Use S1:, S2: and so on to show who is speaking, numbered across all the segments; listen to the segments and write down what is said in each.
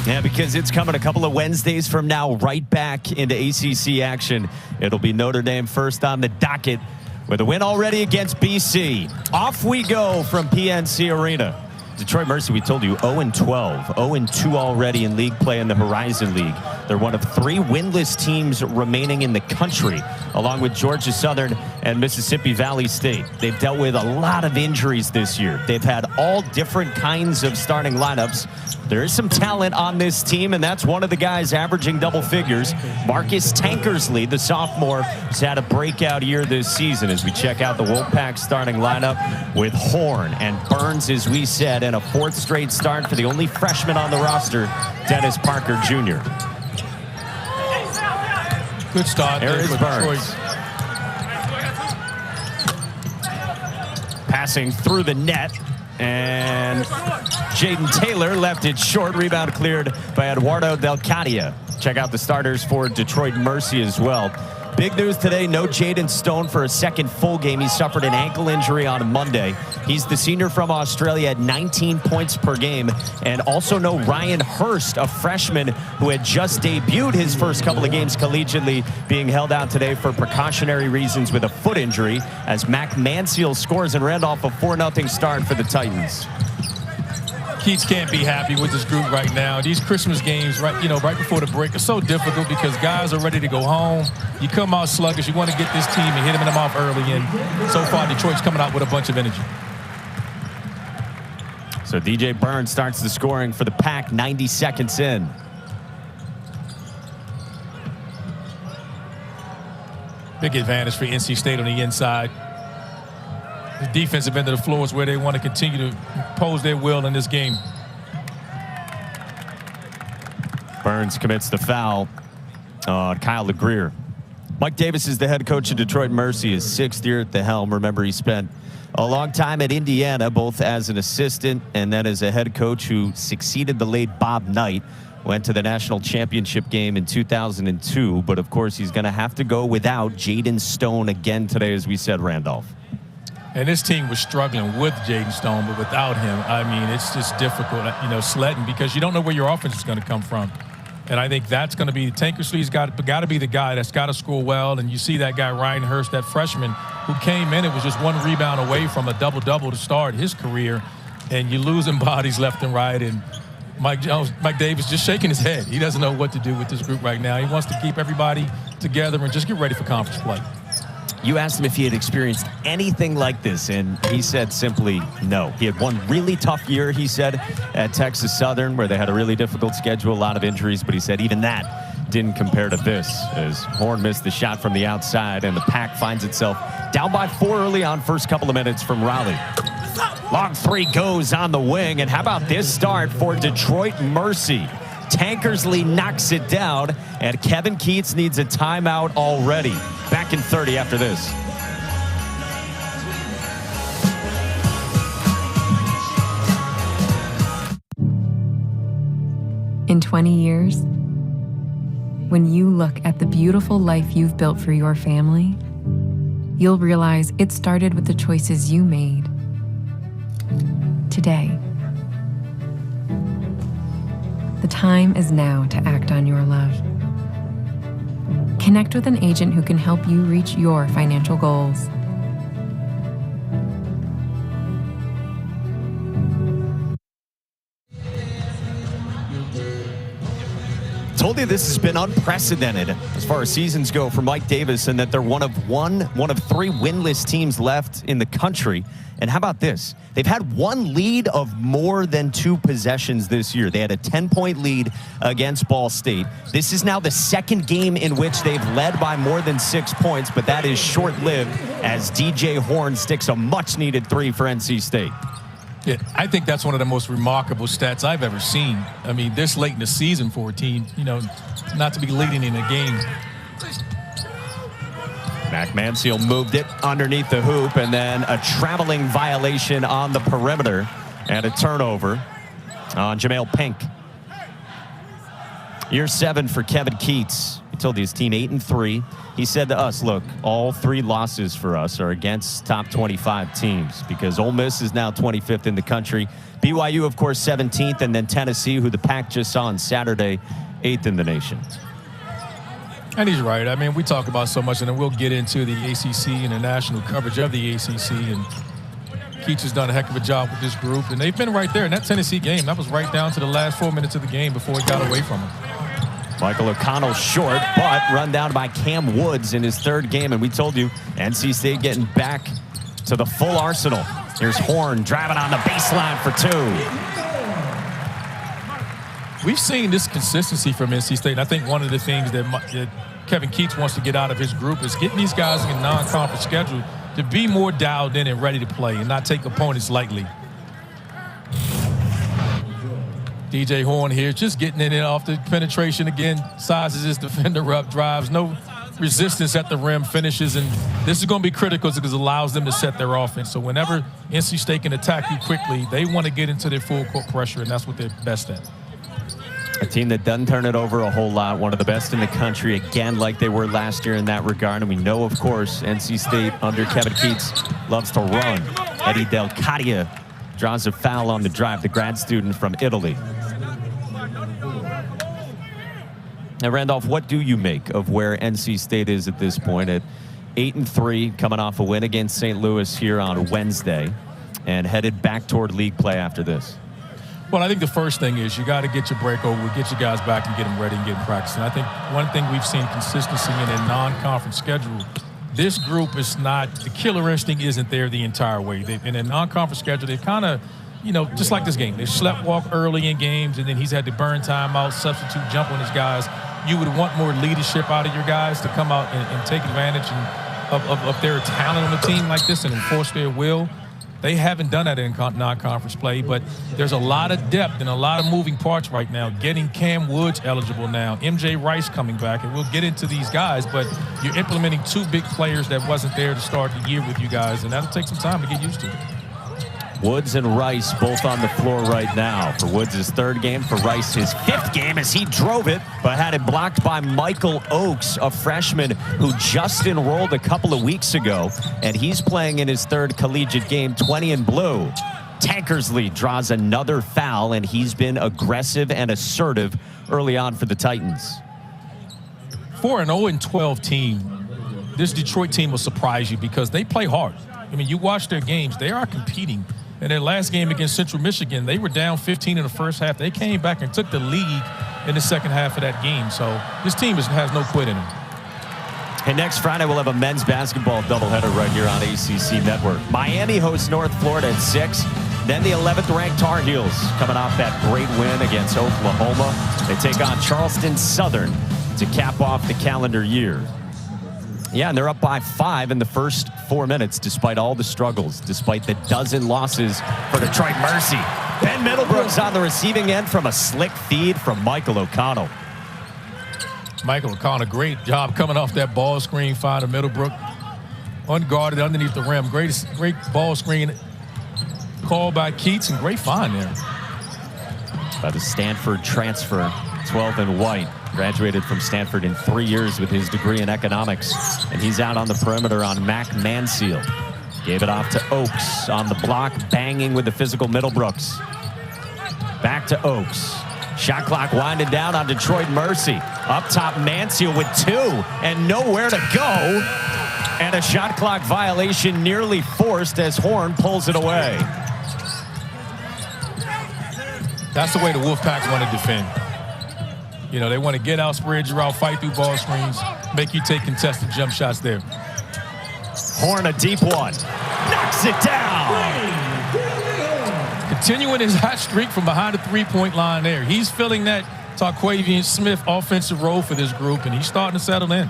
S1: Yeah, because it's coming a couple of Wednesdays from now, right back into ACC action. It'll be Notre Dame first on the docket with a win already against BC. Off we go from PNC Arena. Detroit Mercy, we told you, 0-12, 0-2 already in league play in the Horizon League. They're one of 3 winless teams remaining in the country, along with Georgia Southern and Mississippi Valley State. They've dealt with a lot of injuries this year. They've had all different kinds of starting lineups. There is some talent on this team, and that's one of the guys averaging double figures. Marcus Tankersley, the sophomore, has had a breakout year this season as we check out the Wolfpack starting lineup with Horne and Burns, as we said, and a 4th straight start for the only freshman on the roster, Dennis Parker Jr.
S2: Good start
S1: there is Burns.
S2: Detroit.
S1: Passing through the net, and Jaden Taylor left it short. Rebound cleared by Eduardo Del Cadia. Check out the starters for Detroit Mercy as well. Big news today, no Jaden Stone for a second full game. He suffered an ankle injury on Monday. He's the senior from Australia at 19 points per game. And also no Ryan Hurst, a freshman who had just debuted his first couple of games collegiately, being held out today for precautionary reasons with a foot injury as Mac Manseal scores in Randolph a 4-0 start for the Titans.
S2: Keats can't be happy with this group right now. These Christmas games, right before the break, are so difficult because guys are ready to go home. You come out sluggish. You want to get this team and hit them in the mouth early. And so far, Detroit's coming out with a bunch of energy.
S1: So DJ Burns starts the scoring for the Pack 90 seconds in.
S2: Big advantage for NC State on the inside. The defensive end of the floor is where they want to continue to impose their will in this game.
S1: Burns commits the foul on Kyle LeGrier. Mike Davis is the head coach of Detroit Mercy, his 6th year at the helm. Remember, he spent a long time at Indiana, both as an assistant and then as a head coach who succeeded the late Bob Knight. Went to the national championship game in 2002, but of course he's going to have to go without Jaden Stone again today, as we said, Randolph.
S2: And this team was struggling with Jaden Stone, but without him, I mean, it's just difficult, sledding, because you don't know where your offense is going to come from. And I think that's going to be, Tankersley's got to be the guy that's got to score well. And you see that guy, Ryan Hurst, that freshman who came in, it was just 1 rebound away from a double-double to start his career. And you're losing bodies left and right. And Mike Davis just shaking his head. He doesn't know what to do with this group right now. He wants to keep everybody together and just get ready for conference play.
S1: You asked him if he had experienced anything like this, and he said simply no. He had one really tough year, he said, at Texas Southern, where they had a really difficult schedule, a lot of injuries, but he said even that didn't compare to this, as Horne missed the shot from the outside, and the Pack finds itself down by 4 early on, first couple of minutes from Raleigh. Long 3 goes on the wing, and how about this start for Detroit Mercy? Tankersley knocks it down, and Kevin Keats needs a timeout already. Back in 30 after this.
S3: In 20 years, when you look at the beautiful life you've built for your family, you'll realize it started with the choices you made today. The time is now to act on your love. Connect with an agent who can help you reach your financial goals.
S1: Told you this has been unprecedented as far as seasons go for Mike Davis, and that they're one of 3 winless teams left in the country. And how about this? They've had 1 lead of more than 2 possessions this year. They had a 10-point lead against Ball State. This is now the 2nd game in which they've led by more than 6 points, but that is short-lived as DJ Horne sticks a much-needed 3 for NC State.
S2: Yeah, I think that's one of the most remarkable stats I've ever seen. I mean, this late in the season for a team, not to be leading in a game.
S1: Mac Manseal moved it underneath the hoop, and then a traveling violation on the perimeter and a turnover on Jamel Pink. Year 7 for Kevin Keats. He told his team 8-3. He said to us, look, all 3 losses for us are against top 25 teams because Ole Miss is now 25th in the country. BYU, of course, 17th, and then Tennessee, who the Pack just saw on Saturday, 8th in the nation.
S2: And he's right. I mean, we talk about so much, and then we'll get into the ACC and the national coverage of the ACC, and Keats has done a heck of a job with this group, and they've been right there in that Tennessee game. That was right down to the last 4 minutes of the game before he got away from him.
S1: Michael O'Connell short, but run down by Cam Woods in his 3rd game. And we told you, NC State getting back to the full arsenal. Here's Horne driving on the baseline for 2.
S2: We've seen this consistency from NC State. And I think one of the things that Kevin Keats wants to get out of his group is getting these guys in a non-conference schedule to be more dialed in and ready to play and not take opponents lightly. DJ Horne here, just getting in it off the penetration again, sizes his defender up, drives, no resistance at the rim, finishes, and this is going to be critical because it allows them to set their offense. So whenever NC State can attack you quickly, they want to get into their full court pressure, and that's what they're best at.
S1: A team that doesn't turn it over a whole lot, one of the best in the country, again, like they were last year in that regard. And we know, of course, NC State under Kevin Keats loves to run. Eddie Del Cadia draws a foul on the drive, the grad student from Italy. Now, Randolph, what do you make of where NC State is at this point at 8-3, coming off a win against St. Louis here on Wednesday, and headed back toward league play after this?
S2: Well, I think the first thing is you got to get your break over, get your guys back and get them ready and get them practicing. I think one thing we've seen consistency in a non-conference schedule, this group is not, the killer instinct isn't there the entire way. In a non-conference schedule, they kind of, just like this game, they slept walk early in games, and then he's had to burn time out, substitute, jump on his guys. You would want more leadership out of your guys to come out and take advantage of their talent on the team like this and enforce their will. They haven't done that in non-conference play, but there's a lot of depth and a lot of moving parts right now. Getting Cam Woods eligible now, MJ Rice coming back, and we'll get into these guys, but you're implementing 2 big players that wasn't there to start the year with you guys, and that'll take some time to get used to.
S1: Woods and Rice both on the floor right now. For Woods, his 3rd game. For Rice, his 5th game as he drove it, but had it blocked by Michael Oakes, a freshman who just enrolled a couple of weeks ago, and he's playing in his 3rd collegiate game, 20 in blue. Tankersley draws another foul, and he's been aggressive and assertive early on for the Titans.
S2: For an 0-12 team, this Detroit team will surprise you because they play hard. I mean, you watch their games, they are competing. In their last game against Central Michigan, they were down 15 in the first half. They came back and took the lead in the second half of that game. So this team has no quit in them.
S1: And next Friday, we'll have a men's basketball doubleheader right here on ACC Network. Miami hosts North Florida at 6. Then the 11th-ranked Tar Heels coming off that great win against Oklahoma. They take on Charleston Southern to cap off the calendar year. Yeah, and they're up by 5 in the first 4 minutes, despite all the struggles, despite the dozen losses for Detroit Mercy. Ben Middlebrooks on the receiving end from a slick feed from Michael O'Connell.
S2: Michael O'Connell, great job coming off that ball screen, finding Middlebrook unguarded underneath the rim. Great ball screen called by Keats, and great find there.
S1: By the Stanford transfer, 12 in white. Graduated from Stanford in 3 years with his degree in economics. And he's out on the perimeter on Mac Mansfield. Gave it off to Oakes on the block, banging with the physical Middlebrooks. Back to Oakes. Shot clock winding down on Detroit Mercy. Up top, Mansfield with 2 and nowhere to go. And a shot clock violation nearly forced as Horne pulls it away.
S2: That's the way the Wolfpack want to defend. They want to get out, spread you out, fight through ball screens, make you take contested jump shots there.
S1: Horne, a deep one. Knocks it down.
S2: Continuing his hot streak from behind the three-point line there. He's filling that Tarquavian Smith offensive role for this group, and he's starting to settle in.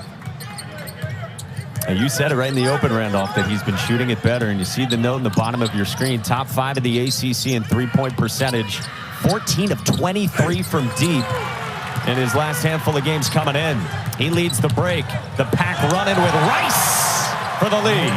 S1: And you said it right in the open, Randolph, that he's been shooting it better, and you see the note in the bottom of your screen. Top 5 of the ACC in three-point percentage. 14 of 23 from deep in his last handful of games coming in. He leads the break. The Pack running with Rice for the lead.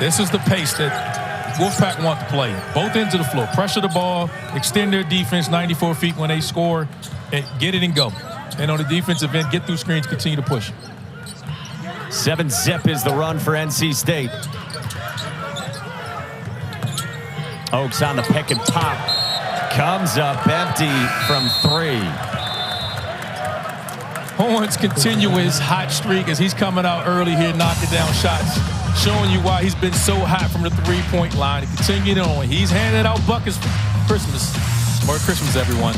S2: This is the pace that Wolfpack want to play. Both ends of the floor. Pressure the ball, extend their defense 94 feet when they score, and get it and go. And on the defensive end, get through screens, continue to push.
S1: 7-zip is the run for NC State. Oaks on the pick and pop. Comes up empty from 3.
S2: Horne's continue his hot streak as he's coming out early here, knocking down shots, showing you why he's been so hot from the three-point line. And continuing on. He's handing out buckets for Christmas. Merry Christmas, everyone.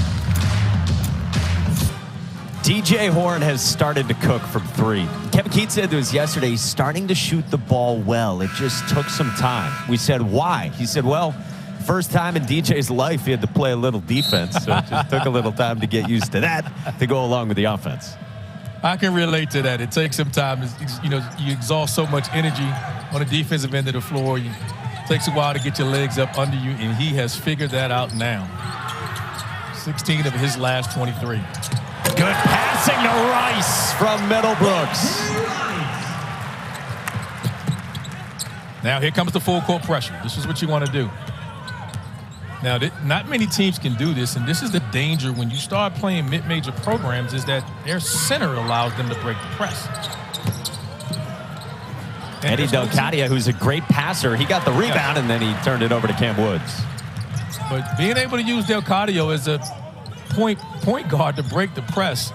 S1: DJ Horne has started to cook from 3. Kevin Keats said to us yesterday, he's starting to shoot the ball well. It just took some time. We said, why? He said, well, first time in DJ's life he had to play a little defense, so it just took a little time to get used to that to go along with the offense.
S2: I can relate to that. It takes some time. You know, you exhaust so much energy on the defensive end of the floor. It takes a while to get your legs up under you, and he has figured that out now. 16 of his last 23.
S1: Good passing to Rice from Middlebrooks.
S2: Now here comes the full court pressure. This is what you want to do. Now, not many teams can do this, and this is the danger when you start playing mid-major programs, is that their center allows them to break the press. And
S1: Eddie Delcadia, who's a great passer, he got the rebound, and then he turned it over to Cam Woods.
S2: But being able to use Delcadia as a point guard to break the press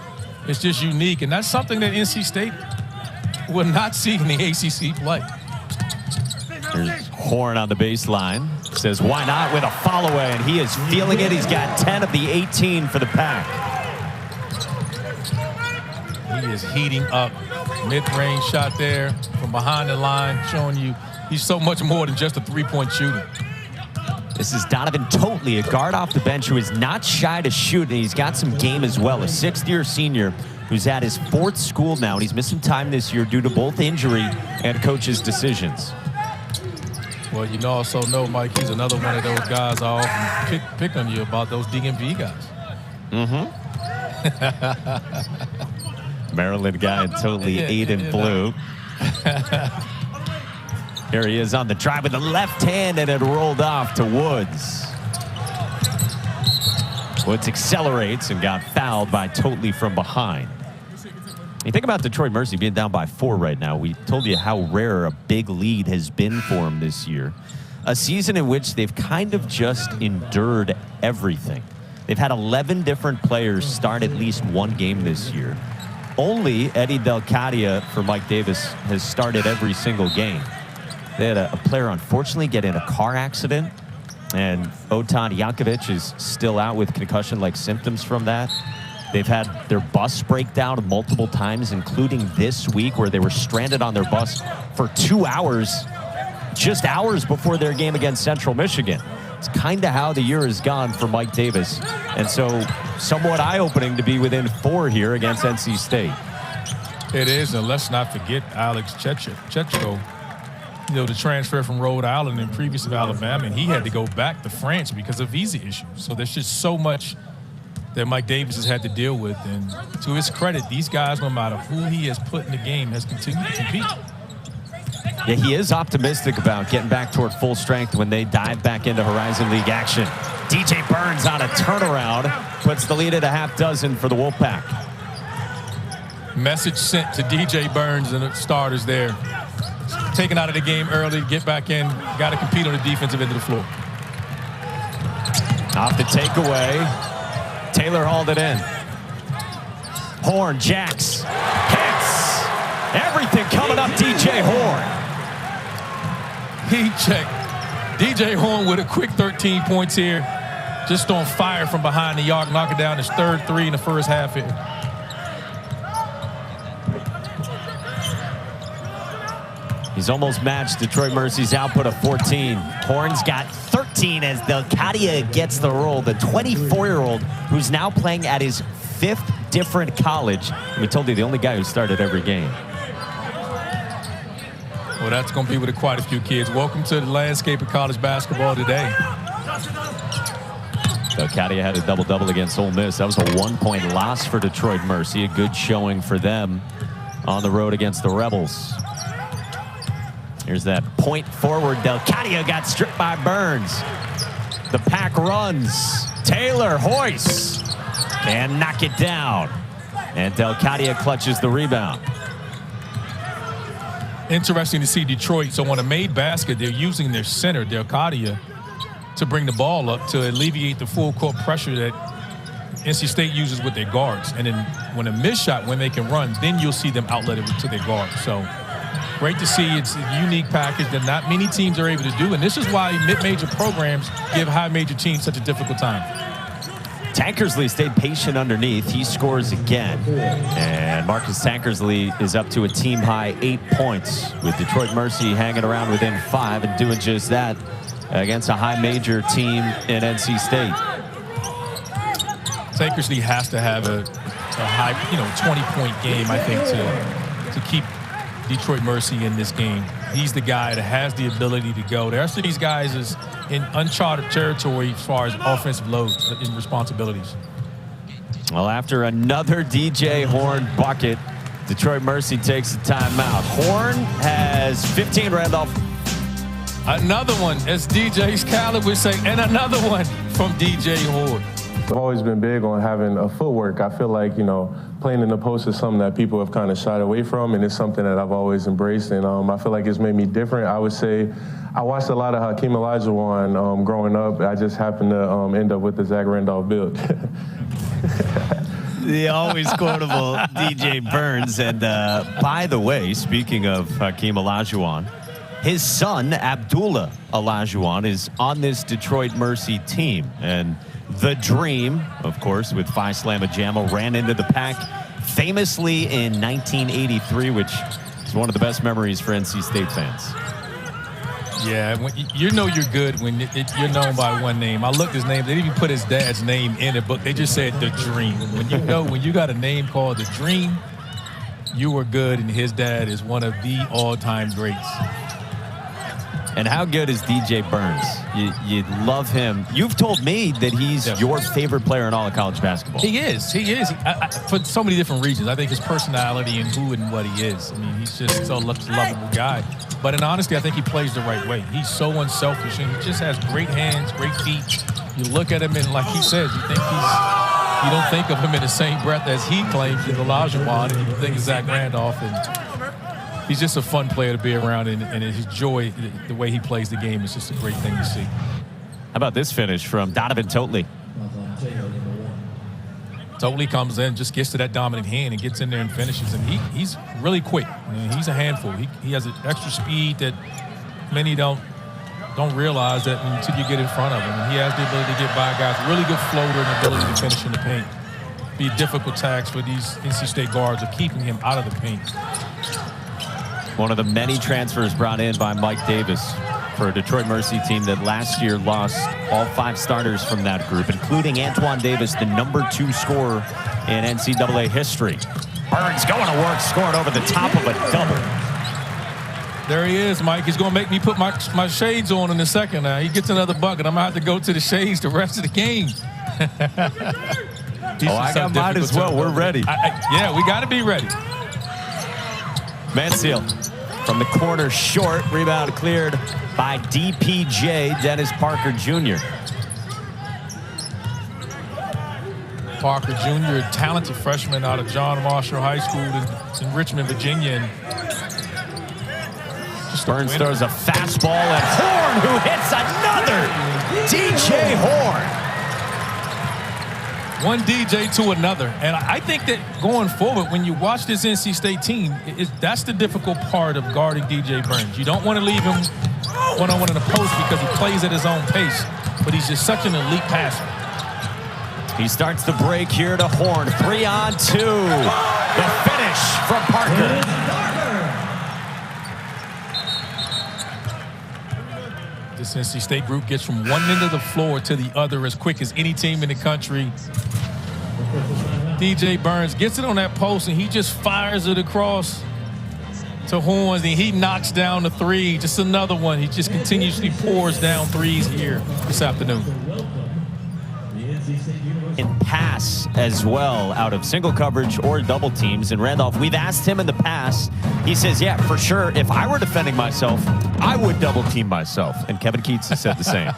S2: is just unique, and that's something that NC State will not see in the ACC play.
S1: There's Horne on the baseline. Says, why not, with a follow away, and he is feeling it. He's got 10 of the 18 for the pack.
S2: He is heating up. Mid-range shot there from behind the line, showing you he's so much more than just a three-point shooter.
S1: This is Donovan Totley, a guard off the bench who is not shy to shoot, and he's got some game as well. A 6th-year senior who's at his 4th school now, and he's missing time this year due to both injury and coach's decisions.
S2: Well, you also know, Mike, he's another one of those guys I often pick on you about, those DMV guys.
S1: Mm-hmm. Maryland guy and totally 8 in blue. Here he is on the drive with the left hand, and it rolled off to Woods. Woods accelerates and got fouled by Totley from behind. You think about Detroit Mercy being down by 4 right now. We told you how rare a big lead has been for them this year. A season in which they've kind of just endured everything. They've had 11 different players start at least one game this year. Only Eddie Delcadia for Mike Davis has started every single game. They had a player unfortunately get in a car accident, and Otan Jankovic is still out with concussion-like symptoms from that. They've had their bus break down multiple times, including this week where they were stranded on their bus for 2 hours, just hours before their game against Central Michigan. It's kind of how the year has gone for Mike Davis. And so somewhat eye-opening to be within 4 here against NC State.
S2: It is, and let's not forget Alex Chetchko, you know, the transfer from Rhode Island and previous of Alabama, and he had to go back to France because of visa issues. So there's just so much that Mike Davis has had to deal with, and to his credit, these guys, no matter who he has put in the game, has continued to compete.
S1: Yeah, he is optimistic about getting back toward full strength when they dive back into Horizon League action. DJ Burns on a turnaround, puts the lead at a half dozen for the Wolfpack.
S2: Message sent to DJ Burns and the starters there. Taken out of the game early, get back in, got to compete on the defensive end of the floor.
S1: Off the takeaway. Taylor hauled it in. Horne, jacks, hits. Everything coming up DJ Horne.
S2: He checked. DJ Horne with a quick 13 points here. Just on fire from behind the arc, knocking down his 3rd 3 in the first half here.
S1: He's almost matched Detroit Mercy's output of 14. Horne's got 13 as Delcadia gets the roll. The 24-year-old who's now playing at his 5th different college. And we told you the only guy who started every game.
S2: Well, that's going to be with quite a few kids. Welcome to the landscape of college basketball today.
S1: Delcadia had a double-double against Ole Miss. That was a 1-point loss for Detroit Mercy. A good showing for them on the road against the Rebels. Here's that point forward. Delcadia got stripped by Burns. The pack runs. Taylor hoists and knock it down. And Delcadia clutches the rebound.
S2: Interesting to see Detroit. So on a made basket, they're using their center, Delcadia, to bring the ball up to alleviate the full court pressure that NC State uses with their guards. And then when a miss shot, when they can run, then you'll see them outlet it to their guards. So great to see. It's a unique package that not many teams are able to do. And this is why mid-major programs give high-major teams such a difficult time.
S1: Tankersley stayed patient underneath. He scores again. And Marcus Tankersley is up to a team-high 8 points, with Detroit Mercy hanging around within 5 and doing just that against a high-major team in NC State.
S2: Tankersley has to have a high, 20-point game, I think, to keep Detroit Mercy in this game. He's the guy that has the ability to go. The rest of these guys is in uncharted territory as far as offensive loads and responsibilities.
S1: Well, after another DJ Horne bucket, Detroit Mercy takes a timeout. Horne has 15, Randolph.
S4: Another one, as DJ Khaled would say, and another one from DJ Horne.
S5: I've always been big on having a footwork. I feel like, playing in the post is something that people have kind of shied away from, and it's something that I've always embraced, and I feel like it's made me different. I would say I watched a lot of Hakeem Olajuwon growing up. I just happened to end up with the Zach Randolph build.
S1: The always quotable DJ Burns. And by the way, speaking of Hakeem Olajuwon, his son, Abdullah Olajuwon, is on this Detroit Mercy team. And the Dream, of course, with Phi Slamma Jamma, ran into the pack famously in 1983, which is one of the best memories for NC State fans.
S2: Yeah, you're good when you're known by one name. I looked his name. They didn't even put his dad's name in it, but they just said The Dream. When you got a name called The Dream, you were good, and his dad is one of the all-time greats.
S1: And how good is DJ Burns? You love him. You've told me that he's your favorite player in all of college basketball.
S2: He is. For so many different reasons. I think his personality and who and what he is. I mean, he's just so lovable guy. But in honesty, I think he plays the right way. He's so unselfish, and he just has great hands, great feet. You look at him, and like he says, you don't think of him in the same breath as he claims in Olajuwon, and you think of Zach Randolph. And he's just a fun player to be around, and his joy, the way he plays the game, is just a great thing to see.
S1: How about this finish from Donovan Totley?
S2: Totley comes in, just gets to that dominant hand and gets in there and finishes. And he's really quick. I mean, he's a handful. He has an extra speed that many don't realize that until you get in front of him. And he has the ability to get by guys. Really good floater and ability to finish in the paint. Be a difficult task for these NC State guards of keeping him out of the paint.
S1: One of the many transfers brought in by Mike Davis for a Detroit Mercy team that last year lost all 5 starters from that group, including Antoine Davis, the #2 scorer in NCAA history. Burns going to work, scoring over the top of a double.
S2: There he is, Mike. He's going to make me put my shades on in a second now. He gets another bucket. I'm going to have to go to the shades the rest of the game.
S1: I got mine as well. We're ready.
S2: Yeah, we got to be ready.
S1: Mansfield from the corner short. Rebound cleared by DPJ, Dennis Parker Jr.
S2: Parker Jr., a talented freshman out of John Marshall High School in Richmond, Virginia.
S1: Burns throws a fastball at Horne, who hits another. DJ Horne.
S2: One DJ to another. And I think that going forward, when you watch this NC State team, that's the difficult part of guarding DJ Burns. You don't want to leave him one-on-one in the post because he plays at his own pace, but he's just such an elite passer.
S1: He starts the break here to Horne. 3-on-2. The finish from Parker.
S2: This NC State group gets from one end of the floor to the other as quick as any team in the country. DJ Burns gets it on that post, and he just fires it across to Horne, and he knocks down the 3. Just another one. He just continuously pours down 3s here this afternoon.
S1: in pass as well out of single coverage or double teams. And Randolph, we've asked him in the past. He says, yeah, for sure, if I were defending myself, I would double team myself. And Kevin Keats has said the same.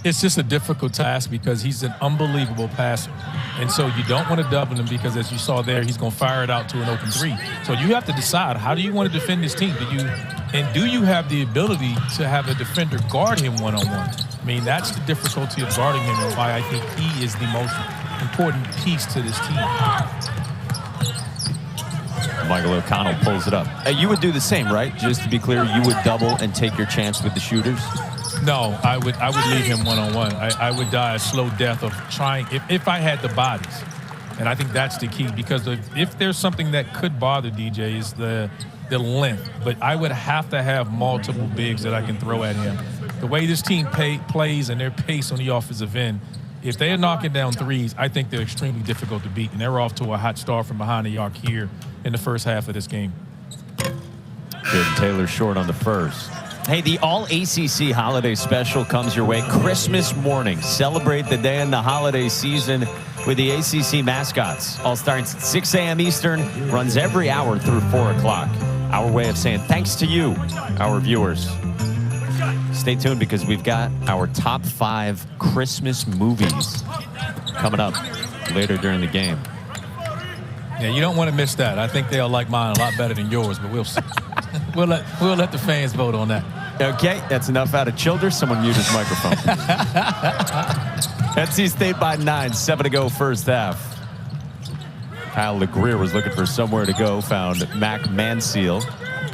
S2: It's just a difficult task because he's an unbelievable passer. And so you don't want to double him because, as you saw there, he's going to fire it out to an open three. So you have to decide, how do you want to defend this team? Do you have the ability to have a defender guard him one-on-one? I mean, that's the difficulty of guarding him and why I think he is the most important piece to this team.
S1: Michael O'Connell pulls it up. You would do the same, right? Just to be clear, you would double and take your chance with the shooters?
S2: No, I would leave him one-on-one. I would die a slow death of trying, if I had the bodies. And I think that's the key, because if there's something that could bother DJ is the length. But I would have to have multiple bigs that I can throw at him. The way this team plays and their pace on the offensive end, if they're knocking down threes, I think they're extremely difficult to beat. And they're off to a hot start from behind the arc here in the first half of this game.
S1: Jaden Taylor short on the first. Hey, the All-ACC Holiday Special comes your way Christmas morning. Celebrate the day in the holiday season with the ACC mascots. All starts at 6 a.m. Eastern, runs every hour through 4 o'clock. Our way of saying thanks to you, our viewers. Stay tuned because we've got our top 5 Christmas movies coming up later during the game.
S2: Yeah, you don't want to miss that. I think they'll like mine a lot better than yours, but we'll see. We'll let the fans vote on that.
S1: Okay, that's enough out of Childers. Someone mute his microphone. NC State by 9, 7 to go first half. Kyle LeGrier was looking for somewhere to go, found Mac Manseal.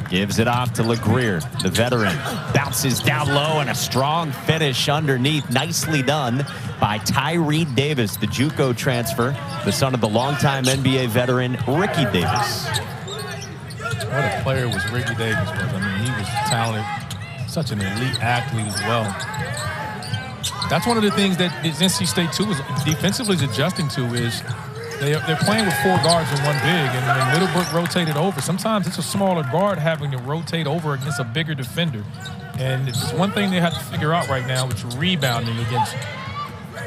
S1: Gives it off to LeGrier, the veteran. Bounces down low and a strong finish underneath. Nicely done by Tyree Davis, the JUCO transfer, the son of the longtime NBA veteran Ricky Davis.
S2: What a player was Ricky Davis was. I mean, he was talented, such an elite athlete as well. That's one of the things that NC State, too, is defensively adjusting to is they're playing with 4 guards and 1 big, and when Middlebrooks rotated over, sometimes it's a smaller guard having to rotate over against a bigger defender. And it's one thing they have to figure out right now, which is rebounding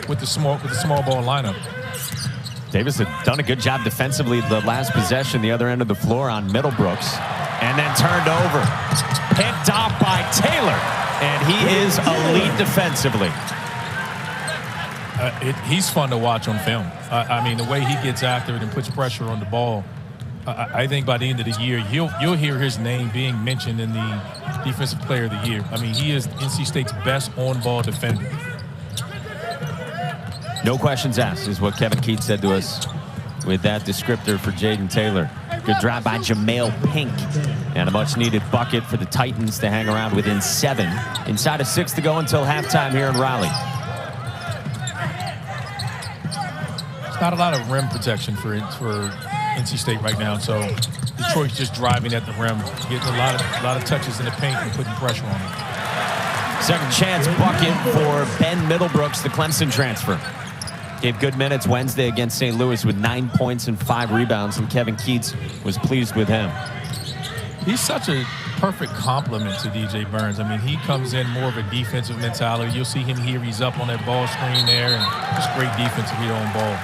S2: with the small ball lineup.
S1: Davis had done a good job defensively the last possession, the other end of the floor on Middlebrooks, and then turned over. Picked off by Taylor, and he is elite defensively.
S2: He's fun to watch on film. I mean, the way he gets after it and puts pressure on the ball, I think by the end of the year, you'll hear his name being mentioned in the Defensive Player of the Year. I mean, he is NC State's best on-ball defender.
S1: No questions asked is what Kevin Keats said to us with that descriptor for Jaden Taylor. Good drive by Jamail Pink, and a much-needed bucket for the Titans to hang around within 7. Inside of 6 to go until halftime here in Raleigh.
S2: It's not a lot of rim protection for NC State right now, so Detroit's just driving at the rim, getting a lot of touches in the paint and putting pressure on it.
S1: Second chance bucket for Ben Middlebrooks, the Clemson transfer. Gave good minutes Wednesday against St. Louis with 9 points and 5 rebounds, and Kevin Keats was pleased with him.
S2: He's such a perfect complement to DJ Burns. I mean, he comes in more of a defensive mentality. You'll see him here. He's up on that ball screen there, and just great defensive here on ball.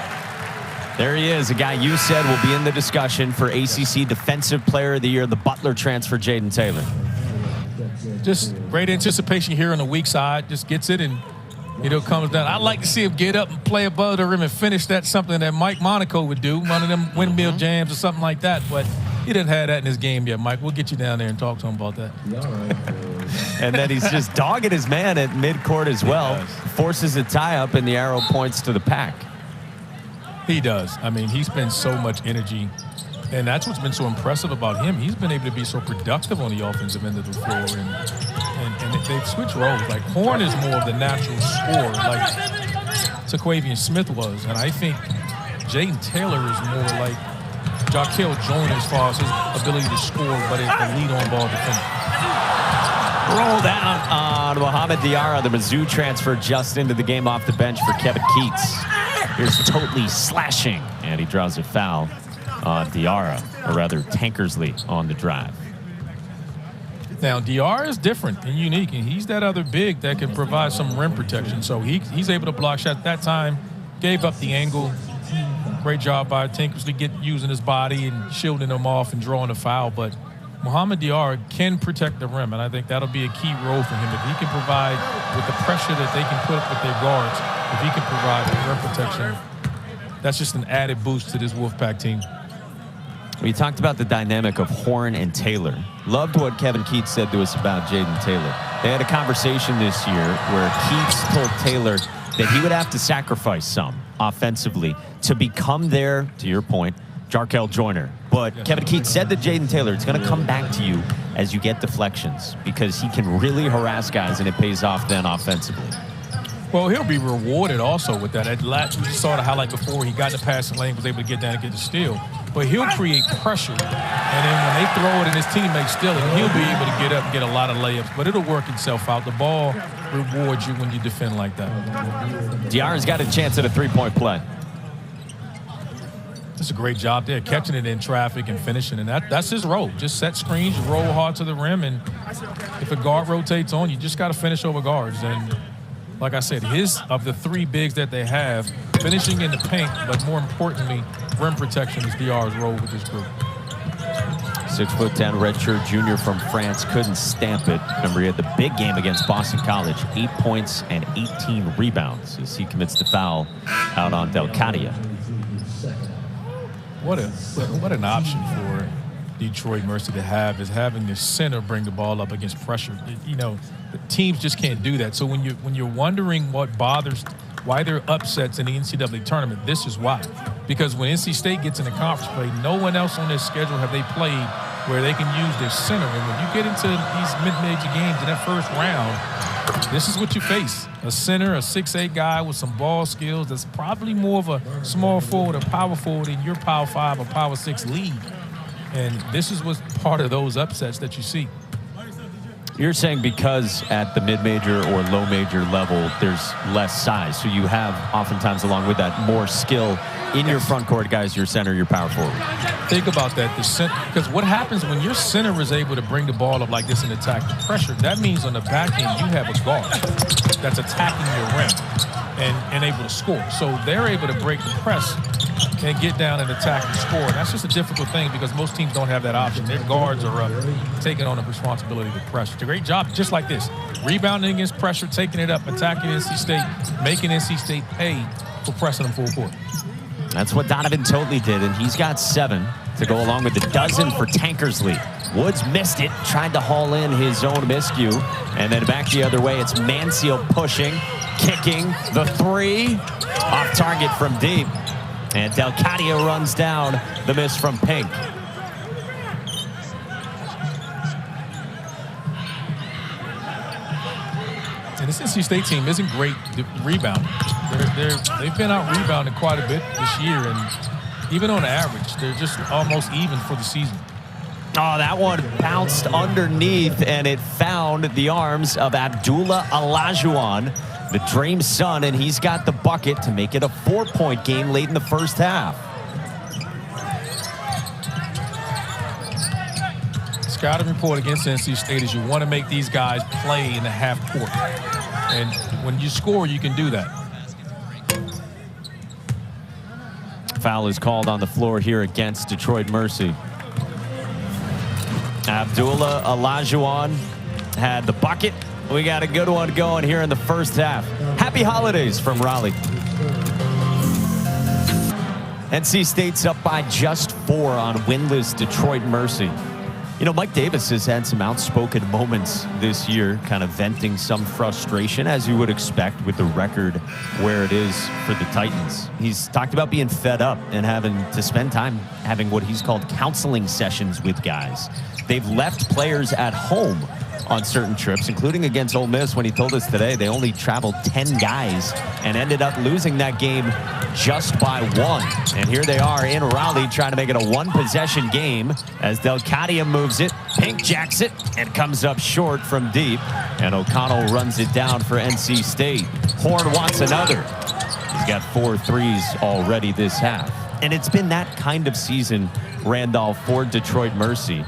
S1: There he is, a guy you said will be in the discussion for ACC Defensive Player of the Year, the Butler transfer, Jaden Taylor.
S2: Just great anticipation here on the weak side. Just gets it and, comes down. I'd like to see him get up and play above the rim and finish that, something that Mike Monaco would do, one of them windmill jams or something like that. But he didn't have that in his game yet, Mike. We'll get you down there and talk to him about that.
S1: And then he's just dogging his man at midcourt as well. Forces a tie-up, and the arrow points to the pack.
S2: He does. I mean, he spends so much energy, and that's what's been so impressive about him. He's been able to be so productive on the offensive end of the floor, and they've switched roles. Like, Horne is more of the natural scorer, like Taquavian Smith was, and I think Jaden Taylor is more like Jarkel Jones as far as his ability to score, but a lead on-ball defender.
S1: Roll down on Mohamed Diarra, the Mizzou transfer, just into the game off the bench for Kevin Keats. Here's Totley slashing, and he draws a foul on Diarra, or rather Tankersley on the drive.
S2: Now, Diarra is different and unique, and he's that other big that can provide some rim protection. So he's able to block shots. That time, gave up the angle. Great job by Tinkersley using his body and shielding him off and drawing a foul. But Mohamed Diarra can protect the rim, and I think that'll be a key role for him. If he can provide with the pressure that they can put up with their guards, if he can provide with rim protection, that's just an added boost to this Wolfpack team.
S1: We talked about the dynamic of Horne and Taylor. Loved what Kevin Keats said to us about Jaden Taylor. They had a conversation this year where Keats told Taylor that he would have to sacrifice some offensively to become their, to your point, Jarkel Joyner. But Kevin Keats said to Jaden Taylor, it's going to come back to you as you get deflections because he can really harass guys and it pays off then offensively.
S2: Well, he'll be rewarded also with that. We just saw the highlight before. He got in the passing lane, was able to get down and get the steal. But he'll create pressure. And then when they throw it and his teammates steal it, he'll be able to get up and get a lot of layups. But it'll work itself out. The ball rewards you when you defend like that.
S1: Diarra's got a chance at a three-point play.
S2: That's a great job there, catching it in traffic and finishing. And that's his role. Just set screens, roll hard to the rim, and if a guard rotates on, you just got to finish over guards. And like I said, of the three bigs that they have, finishing in the paint, but more importantly, rim protection is Diarra's role with this group.
S1: 6'10" redshirt junior from France, couldn't stamp it. Remember, he had the big game against Boston College, 8 points and 18 rebounds as he commits the foul out on Delcadia.
S2: What an option for Detroit Mercy to have is having the center bring the ball up against pressure. You know, the teams just can't do that. So when you're wondering why there are upsets in the NCAA tournament, this is why. Because when NC State gets in the conference play, no one else on their schedule have they played where they can use their center. And when you get into these mid-major games in that first round, this is what you face. A center, a 6'8" guy with some ball skills that's probably more of a small forward or power forward in your Power 5 or Power 6 league. And this is what's part of those upsets that you see.
S1: You're saying because at the mid-major or low-major level, there's less size. So you have oftentimes, along with that, more skill in your front court guys, your center, your power forward.
S2: Think about that. Because what happens when your center is able to bring the ball up like this and attack the pressure, that means on the back end you have a guard that's attacking your rim and able to score. So they're able to break the press and get down and attack and score. And that's just a difficult thing because most teams don't have that option. Their guards are up, taking on the responsibility to press. It's a great job, just like this. Rebounding against pressure, taking it up, attacking NC State, making NC State pay for pressing them full court.
S1: That's what Donovan Totley did, and he's got 7 to go along with the dozen for Tankersley. Woods missed it, tried to haul in his own miscue, and then back the other way, it's Mansfield pushing, kicking, the 3, off target from deep. And Delcadia runs down the miss from Pink.
S2: And this NC State team isn't great rebounding. They've been out rebounding quite a bit this year, and even on average, they're just almost even for the season.
S1: Oh, that one bounced underneath, and it found the arms of Abdullah Olajuwon, the Dream son, and he's got the bucket to make it a 4-point game late in the first half.
S2: Scouting report against NC State is you want to make these guys play in the half court. And when you score, you can do that.
S1: Foul is called on the floor here against Detroit Mercy. Abdullah Olajuwon had the bucket. We got a good one going here in the first half. Happy holidays from Raleigh. NC State's up by just 4 on winless Detroit Mercy. You know, Mike Davis has had some outspoken moments this year, kind of venting some frustration, as you would expect with the record where it is for the Titans. He's talked about being fed up and having to spend time having what he's called counseling sessions with guys. They've left players at home on certain trips, including against Ole Miss, when he told us today they only traveled 10 guys and ended up losing that game just by 1. And here they are in Raleigh trying to make it a 1-possession game as Delcadia moves it, Pink jacks it, and comes up short from deep. And O'Connell runs it down for NC State. Horne wants another. He's got 4 threes already this half. And it's been that kind of season, Randolph, for Detroit Mercy.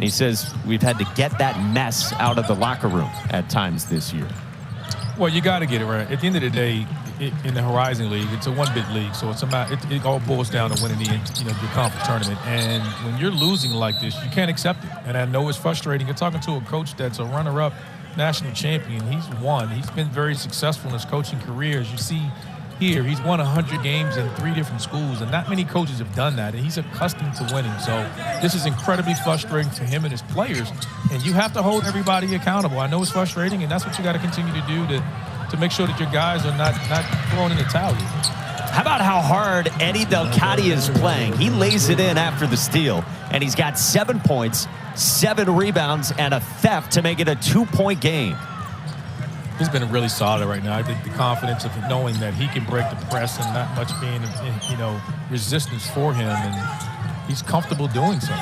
S1: He says we've had to get that mess out of the locker room at times this year.
S2: Well, you got to get it right. At the end of the day, in the Horizon League, it's a one-bid league, so it all boils down to winning the conference tournament. And when you're losing like this, you can't accept it. And I know it's frustrating. You're talking to a coach that's a runner-up national champion. He's won. He's been very successful in his coaching career. As you see here, he's won 100 games in 3 different schools, and not many coaches have done that, and he's accustomed to winning. So this is incredibly frustrating for him and his players, and you have to hold everybody accountable. I know it's frustrating, and that's what you got to continue to do to make sure that your guys are not throwing in the towel.
S1: How about how hard Eddie Delcadia is playing? He lays it in after the steal, and he's got 7 points, 7 rebounds, and a theft to make it a 2-point game.
S2: He's been really solid right now. I think the confidence of knowing that he can break the press and not much being, resistance for him, and he's comfortable doing so.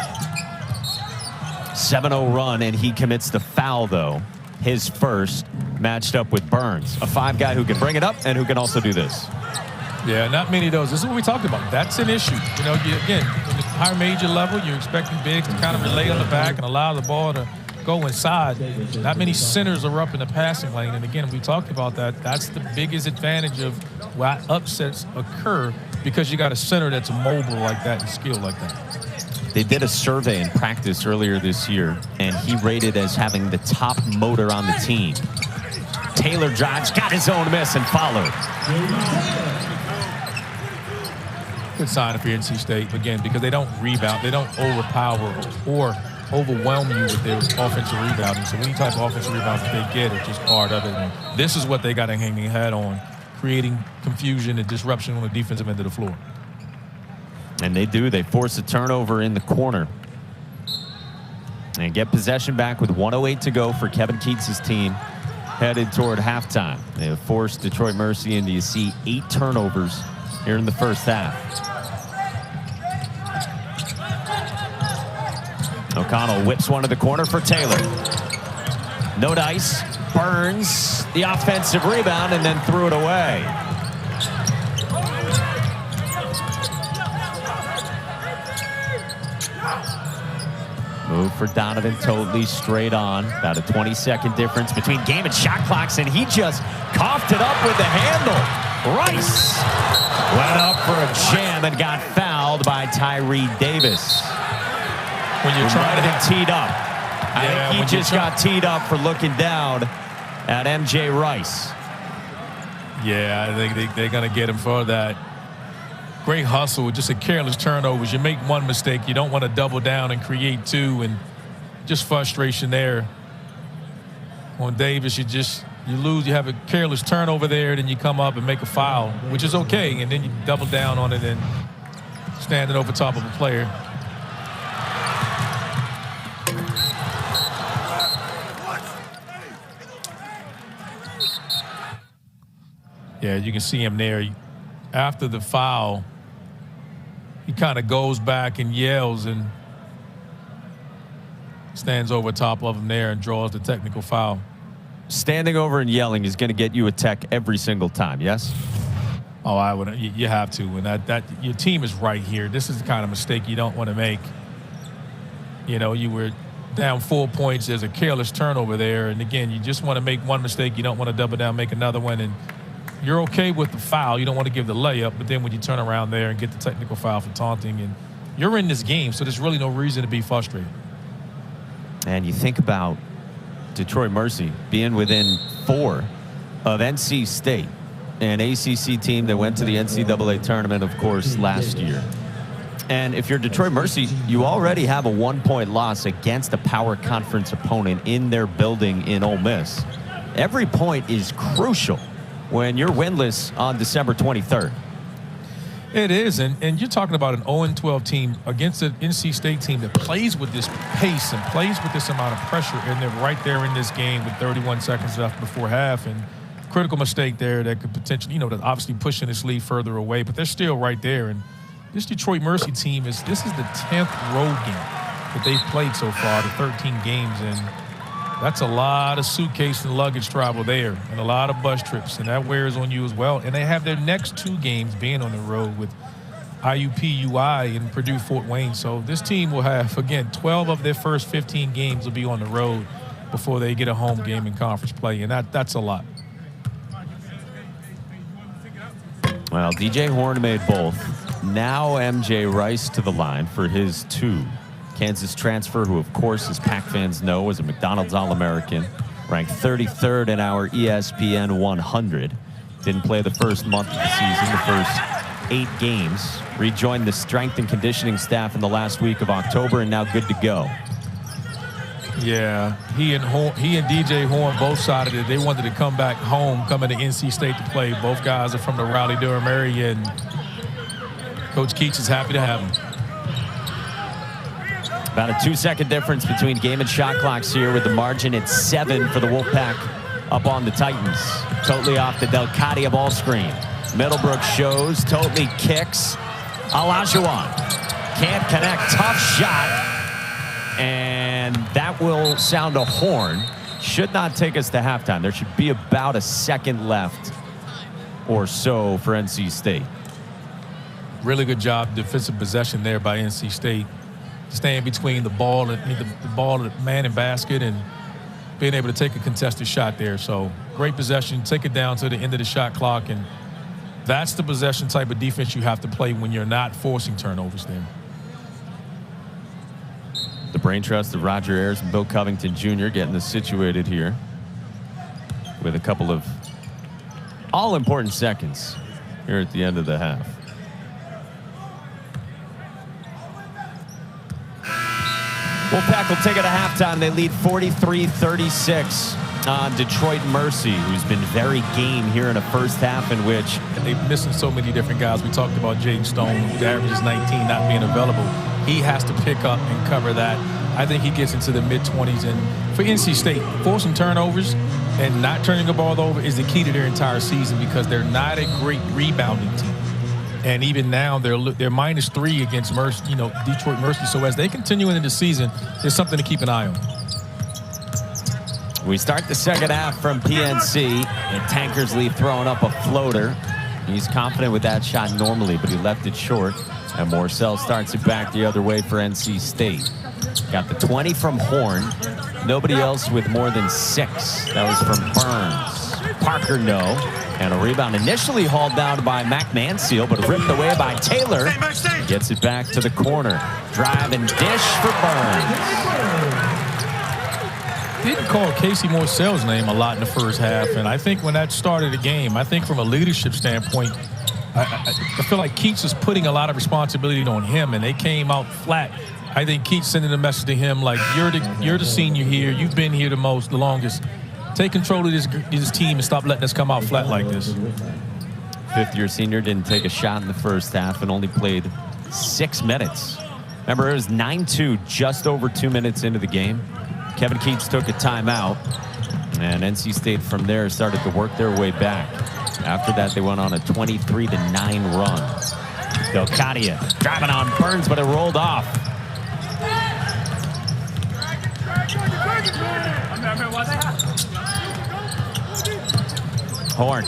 S1: 7-0 run, and he commits the foul, though. His first, matched up with Burns, a 5 guy who can bring it up and who can also do this.
S2: Yeah, not many of those. This is what we talked about. That's an issue. Again, in the higher major level, you're expecting bigs to kind of relay on the back and allow the ball to go inside. Not many centers are up in the passing lane. And again, we talked about that. That's the biggest advantage of why upsets occur, because you got a center that's mobile like that and skilled like that.
S1: They did a survey in practice earlier this year, and he rated as having the top motor on the team. Taylor drives, got his own miss, and followed.
S2: Good sign for NC State, again, because they don't rebound. They don't overpower or overwhelm you with their offensive rebounding. So any type of offensive rebounds that they get are just part of it. And this is what they got to hang their hat on, creating confusion and disruption on the defensive end of the floor.
S1: And they do. They force a turnover in the corner and get possession back with 1:08 to go for Kevin Keats' team headed toward halftime. They have forced Detroit Mercy into, you see, 8 turnovers here in the first half. O'Connell whips one to the corner for Taylor. No dice. Burns the offensive rebound and then threw it away. Move for Donovan Totley straight on. About a 20-second difference between game and shot clocks, and he just coughed it up with the handle. Rice went up for a jam and got fouled by Tyree Davis.
S2: When you're trying to
S1: get teed up. I think he just got teed up for looking down at MJ Rice.
S2: Yeah, I think they're going to get him for that. Great hustle, just a careless turnovers. You make one mistake, you don't want to double down and create 2, and just frustration there. On Davis, you lose, you have a careless turnover there, then you come up and make a foul, which is okay, and then you double down on it and standing over top of a player. Yeah, you can see him there. After the foul, he kind of goes back and yells and stands over top of him there and draws the technical foul.
S1: Standing over and yelling is going to get you a tech every single time, yes?
S2: Oh, I would. You have to. And that your team is right here. This is the kind of mistake you don't want to make. You were down 4 points. There's a careless turnover there. And, again, you just want to make one mistake. You don't want to double down, make another one. And you're okay with the foul. You don't want to give the layup. But then when you turn around there and get the technical foul for taunting, and you're in this game, so there's really no reason to be frustrated.
S1: And you think about Detroit Mercy being within 4 of NC State, an ACC team that went to the NCAA tournament, of course, last year. And if you're Detroit Mercy, you already have a 1-point loss against a power conference opponent in their building in Ole Miss. Every point is crucial when you're winless on December 23rd.
S2: It is, and you're talking about an 0-12 team against an NC State team that plays with this pace and plays with this amount of pressure, and they're right there in this game with 31 seconds left before half, and critical mistake there that could potentially, that's obviously pushing this lead further away, but they're still right there. And this Detroit Mercy team this is the 10th road game that they've played so far, the 13 games, and that's a lot of suitcase and luggage travel there and a lot of bus trips, and that wears on you as well. And they have their next 2 games being on the road with IUP-UI and Purdue-Fort Wayne. So this team will have, again, 12 of their first 15 games will be on the road before they get a home game in conference play, and that's a lot.
S1: Well, DJ Horne made both. Now MJ Rice to the line for his 2. Kansas transfer, who of course, as Pac fans know, is a McDonald's All-American, ranked 33rd in our ESPN 100. Didn't play the first month of the season, the first 8 games. Rejoined the strength and conditioning staff in the last week of October and now good to go.
S2: Yeah, he and DJ Horne both sided it. They wanted to come back home, coming to NC State to play. Both guys are from the Raleigh-Durham area, and Coach Keats is happy to have him.
S1: About a 2-second difference between game and shot clocks here, with the margin at 7 for the Wolfpack up on the Titans. Totally off the Delcadia ball screen. Middlebrooks shows, totally kicks. Olajuwon can't connect, tough shot. And that will sound a horn. Should not take us to halftime. There should be about a second left or so for NC State.
S2: Really good job defensive possession there by NC State. Staying between the ball and the man and basket, and being able to take a contested shot there. So great possession, take it down to the end of the shot clock, and that's the possession type of defense you have to play when you're not forcing turnovers there.
S1: The brain trust of Roger Ayers and Bill Covington Jr. getting us situated here with a couple of all-important seconds here at the end of the half. Wolfpack will take it at halftime. They lead 43-36 on Detroit Mercy, who's been very game here in a first half in which
S2: they're missing so many different guys. We talked about Jaden Stone, who averages 19, not being available. He has to pick up and cover that. I think he gets into the mid-20s. And for NC State, forcing turnovers and not turning the ball over is the key to their entire season, because they're not a great rebounding team. And even now, they're -3 against Mercy, Detroit Mercy. So as they continue into the season, there's something to keep an eye on.
S1: We start the second half from PNC, and Tankersley throwing up a floater. He's confident with that shot normally, but he left it short. And Morcell starts it back the other way for NC State. Got the 20 from Horne. Nobody else with more than 6. That was from Burns. Parker, no. And a rebound initially hauled down by Mac Mansell, but ripped away by Taylor. Gets it back to the corner. Drive and dish for Burns.
S2: Didn't call Casey Morcell's name a lot in the first half, and I think when that started the game, I think from a leadership standpoint, I feel like Keats was putting a lot of responsibility on him, and they came out flat. I think Keats sending a message to him like, you're the senior here, you've been here the longest. Take control of this team and stop letting us come out flat like this.
S1: Fifth-year senior didn't take a shot in the first half and only played 6 minutes. Remember, it was 9-2 just over 2 minutes into the game. Kevin Keats took a timeout, and NC State from there started to work their way back. After that, they went on a 23-9 run. Delcadia driving on Burns, but it rolled off. Horne.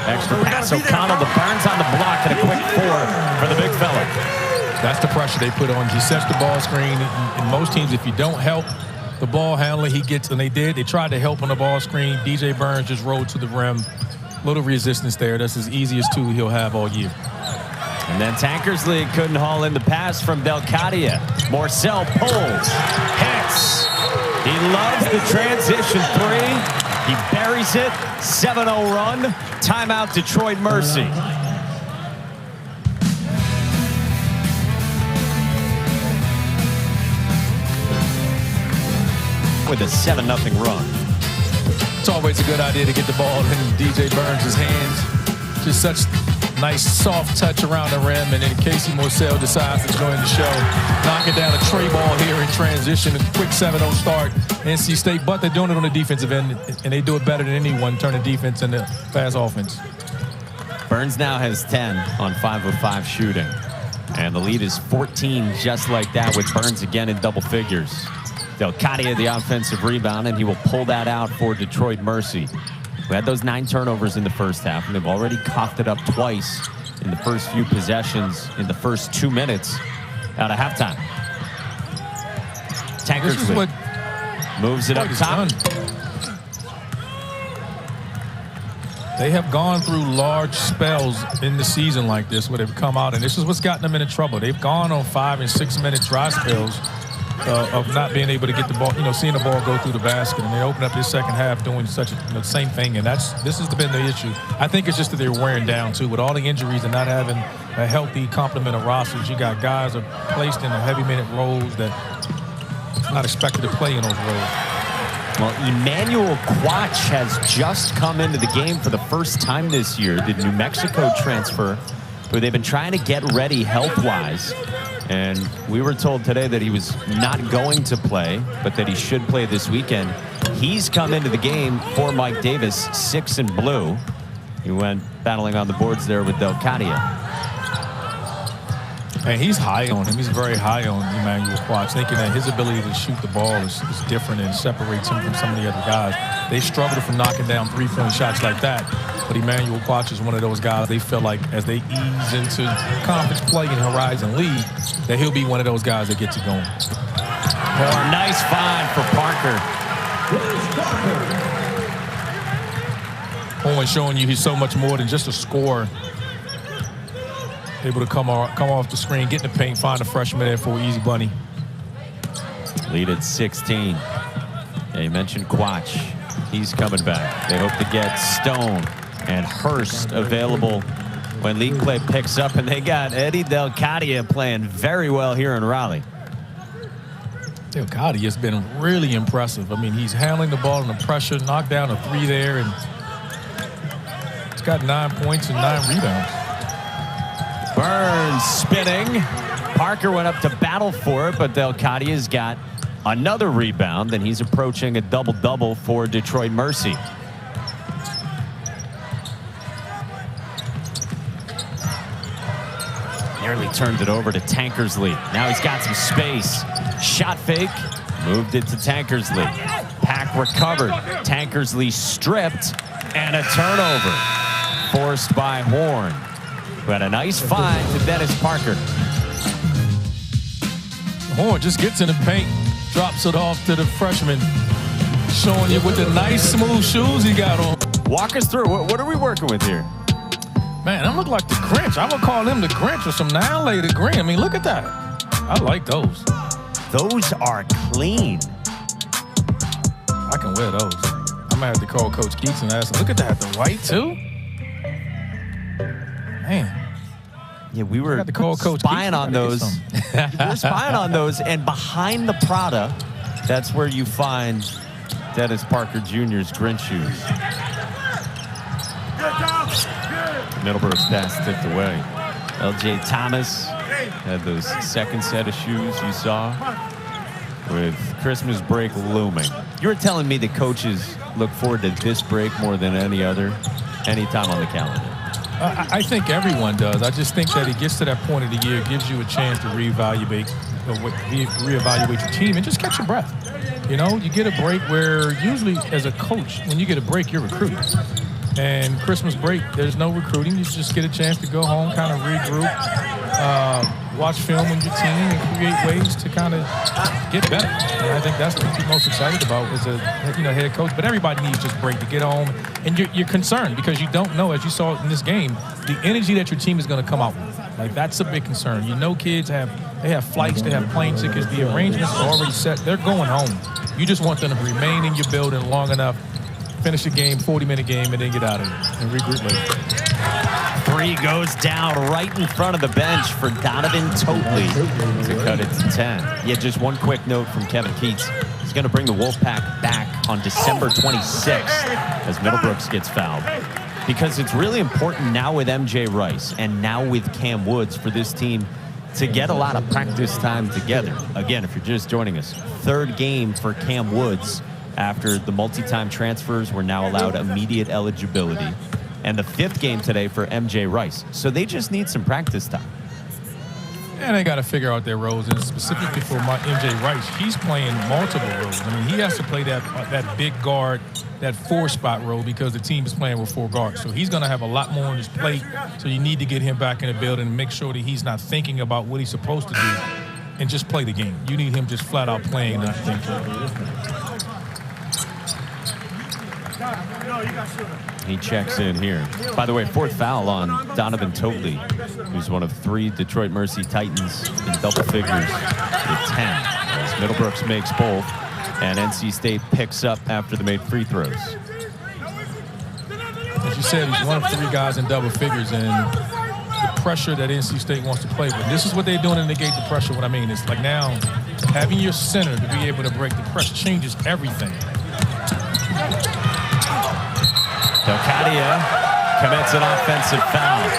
S1: Extra pass. O'Connell to Burns on the block, and a quick 4 for the big fella.
S2: That's the pressure they put on. He sets the ball screen. In most teams, if you don't help the ball handler, he gets, and they did. They tried to help on the ball screen. DJ Burns just rolled to the rim. Little resistance there. That's his easiest tool he'll have all year.
S1: And then Tankersley couldn't haul in the pass from Delcadia. Morcell pulls, hits. He loves the transition 3. He buries it. 7-0 run. Timeout, Detroit Mercy. With a 7-0 run.
S2: It's always a good idea to get the ball in DJ Burns' hands. Just such nice soft touch around the rim, and then Casey Morcell decides to join the show. Knocking down a tray ball here in transition. A quick 7-0 start. NC State, but they're doing it on the defensive end, and they do it better than anyone, turning defense into fast offense.
S1: Burns now has 10 on 5 of 5 shooting. And the lead is 14 just like that, with Burns again in double figures. Delcadia the offensive rebound, and he will pull that out for Detroit Mercy. We had those 9 turnovers in the first half, and they've already coughed it up twice in the first few possessions in the first 2 minutes out of halftime. Tankersley moves it up top.
S2: They have gone through large spells in the season like this where they've come out, and this is what's gotten them into trouble. They've gone on 5- and 6-minute dry spells of not being able to get the ball, seeing the ball go through the basket, and they open up this second half doing such the same thing, and this has been the issue. I think it's just that they're wearing down too with all the injuries and not having a healthy complement of rosters. You got guys are placed in the heavy minute roles that not expected to play in those roles.
S1: Well, Emmanuel Quach has just come into the game for the first time this year. The New Mexico transfer, who they've been trying to get ready health-wise. And we were told today that he was not going to play, but that he should play this weekend. He's come into the game for Mike Davis, 6 in blue. He went battling on the boards there with Delcadia.
S2: And he's high on him. He's very high on Emmanuel Quach, thinking that his ability to shoot the ball is different and separates him from some of the other guys. They struggle from knocking down three-point shots like that. But Emmanuel Quach is one of those guys they feel like as they ease into conference play in Horizon League, that he'll be one of those guys that gets it going.
S1: Oh, nice find for Parker.
S2: Horne showing you he's so much more than just a scorer. Able to come off the screen, get in the paint, find a freshman there for an easy bunny.
S1: Lead at 16. Yeah, you mentioned Quach. He's coming back. They hope to get Stone and Hurst available when league play picks up, and they got Eddie Delcadia playing very well here in Raleigh.
S2: Delcadia has been really impressive. I mean, he's handling the ball under pressure, knocked down a 3 there, and he's got 9 points and 9 rebounds.
S1: Burns spinning. Parker went up to battle for it, but Delcadia's got another rebound, and he's approaching a double-double for Detroit Mercy. Nearly turned it over to Tankersley. Now he's got some space. Shot fake. Moved it to Tankersley. Pack recovered. Tankersley stripped. And a turnover. Forced by Horne. Who had a nice find to Dennis Parker.
S2: Horne just gets in the paint. Drops it off to the freshman. Showing you with the nice smooth shoes he got on.
S1: Walk us through. What are we working with here?
S2: Man, I look like the Grinch. I would call him the Grinch or some now-later green. I mean, look at that. I like those.
S1: Those are clean.
S2: I can wear those. I'm going to have to call Coach Keats and ask him, look at that, the white too? Man.
S1: Yeah, we were spying on those. We were spying on those, and behind the Prada, that's where you find Dennis Parker Jr.'s Grinch shoes. Middlebrooks pass tipped away. L.J. Thomas had those second set of shoes you saw with Christmas break looming. You were telling me the coaches look forward to this break more than any other, anytime on the calendar.
S2: I think everyone does. I just think that it gets to that point of the year, gives you a chance to reevaluate your team and just catch your breath. You know, you get a break where usually as a coach, when you get a break, you're recruiting. And Christmas break, there's no recruiting. You just get a chance to go home, kind of regroup, watch film with your team, and create ways to kind of get better. And I think that's what you're most excited about as a head coach. But everybody needs just a break to get home. And you're concerned because you don't know, as you saw in this game, the energy that your team is going to come out with. Like, that's a big concern. You know, kids have flights, they have plane tickets, the arrangements are already set. They're going home. You just want them to remain in your building long enough, finish the game, 40-minute game, and then get out of it and regroup later.
S1: 3 goes down right in front of the bench for Donovan Totley to cut it to 10. Yeah, just one quick note from Kevin Keats. He's going to bring the Wolfpack back on December 26th as Middlebrooks gets fouled. Because it's really important now with MJ Rice and now with Cam Woods for this team to get a lot of practice time together. Again, if you're just joining us, 3rd game for Cam Woods after the multi-time transfers were now allowed immediate eligibility. And the 5th game today for MJ Rice. So they just need some practice time.
S2: And they got to figure out their roles. And specifically for MJ Rice, he's playing multiple roles. I mean, he has to play that big guard, that 4-spot role because the team is playing with 4 guards. So he's going to have a lot more on his plate. So you need to get him back in the building and make sure that he's not thinking about what he's supposed to do and just play the game. You need him just flat out playing, not thinking.
S1: He checks in here. By the way, 4th foul on Donovan Totley, who's one of 3 Detroit Mercy Titans in double figures with 10. As Middlebrooks makes both, and NC State picks up after they made free throws.
S2: As you said, he's one of 3 guys in double figures, and the pressure that NC State wants to play with. This is what they're doing to negate the pressure. What I mean is, like, now having your center to be able to break the press changes everything.
S1: Docadia commits an offensive foul.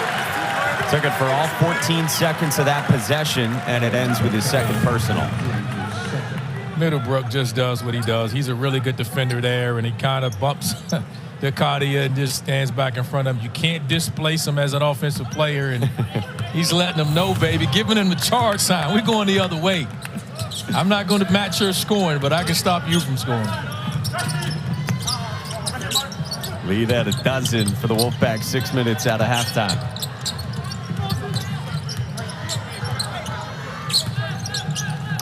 S1: Took it for all 14 seconds of that possession, and it ends with his 2nd personal.
S2: Middlebrook just does what he does. He's a really good defender there, and he kind of bumps Docadia and just stands back in front of him. You can't displace him as an offensive player, and he's letting him know, baby, giving him the charge sign. We're going the other way. I'm not going to match your scoring, but I can stop you from scoring.
S1: Lead at 12 for the Wolfpack, 6 minutes out of halftime.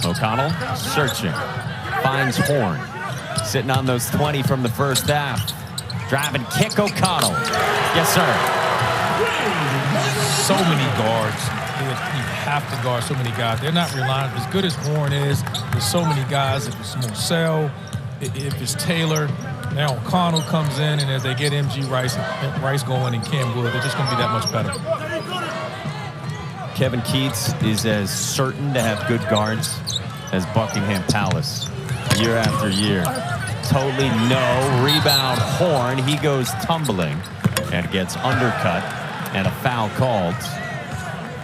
S1: O'Connell searching, finds Horne, sitting on those 20 from the first half. Driving kick, O'Connell. Yes, sir.
S2: So many guards. You have to guard so many guys. They're not relying. As good as Horne is, there's so many guys. If it's Moselle, if it's Taylor, now O'Connell comes in, and as they get MG Rice going and Cam Wood, they're just going to be that much better.
S1: Kevin Keats is as certain to have good guards as Buckingham Palace year after year. Totally no. Rebound Horne. He goes tumbling and gets undercut, and a foul called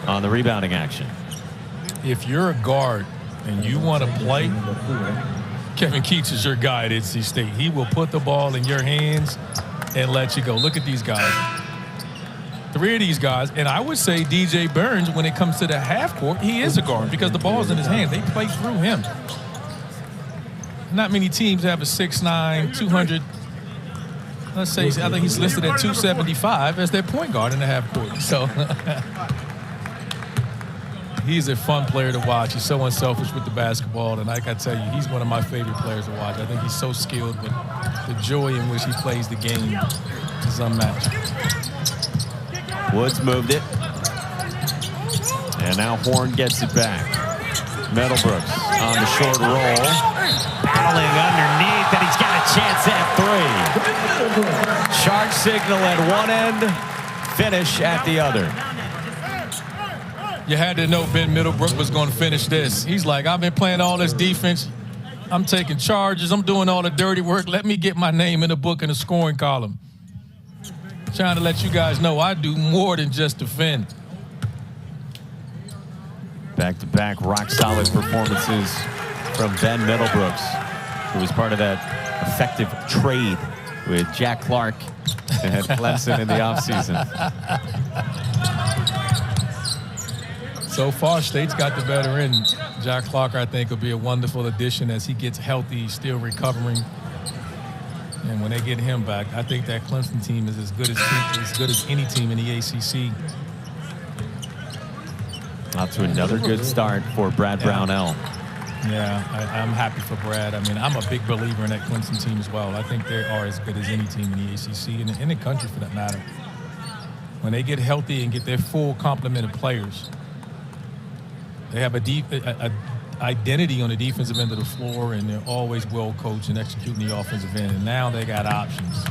S1: on the rebounding action.
S2: If you're a guard and you want to play, Kevin Keats is your guy at NC State. He will put the ball in your hands and let you go. Look at these guys. 3 of these guys, and I would say DJ Burns, when it comes to the half court, he is a guard because the ball's in his hands. They play through him. Not many teams have a 6'9", 200. Let's say, I think he's listed at 275 as their point guard in the half court. So he's a fun player to watch. He's so unselfish with the basketball, and like I tell you, he's one of my favorite players to watch. I think he's so skilled, but the joy in which he plays the game is unmatched.
S1: Woods moved it, and now Horne gets it back. Middlebrooks on the short roll, battling underneath, and he's got a chance at 3. Shark signal at one end, finish at the other.
S2: You had to know Ben Middlebrook was going to finish this. He's like, I've been playing all this defense. I'm taking charges. I'm doing all the dirty work. Let me get my name in the book in the scoring column. Trying to let you guys know I do more than just defend.
S1: Back-to-back rock-solid performances from Ben Middlebrooks, who was part of that effective trade with Jack Clark at Clemson in the offseason.
S2: So far, State's got the better end. Jack Clark, I think, will be a wonderful addition as he gets healthy. He's still recovering. And when they get him back, I think that Clemson team is as good as any team in the ACC.
S1: Off to another good start for Brad Brownell.
S2: Yeah, I'm happy for Brad. I mean, I'm a big believer in that Clemson team as well. I think they are as good as any team in the ACC, and in the country for that matter. When they get healthy and get their full complement of players, they have a identity on the defensive end of the floor, and they're always well coached and executing the offensive end. And now they got options.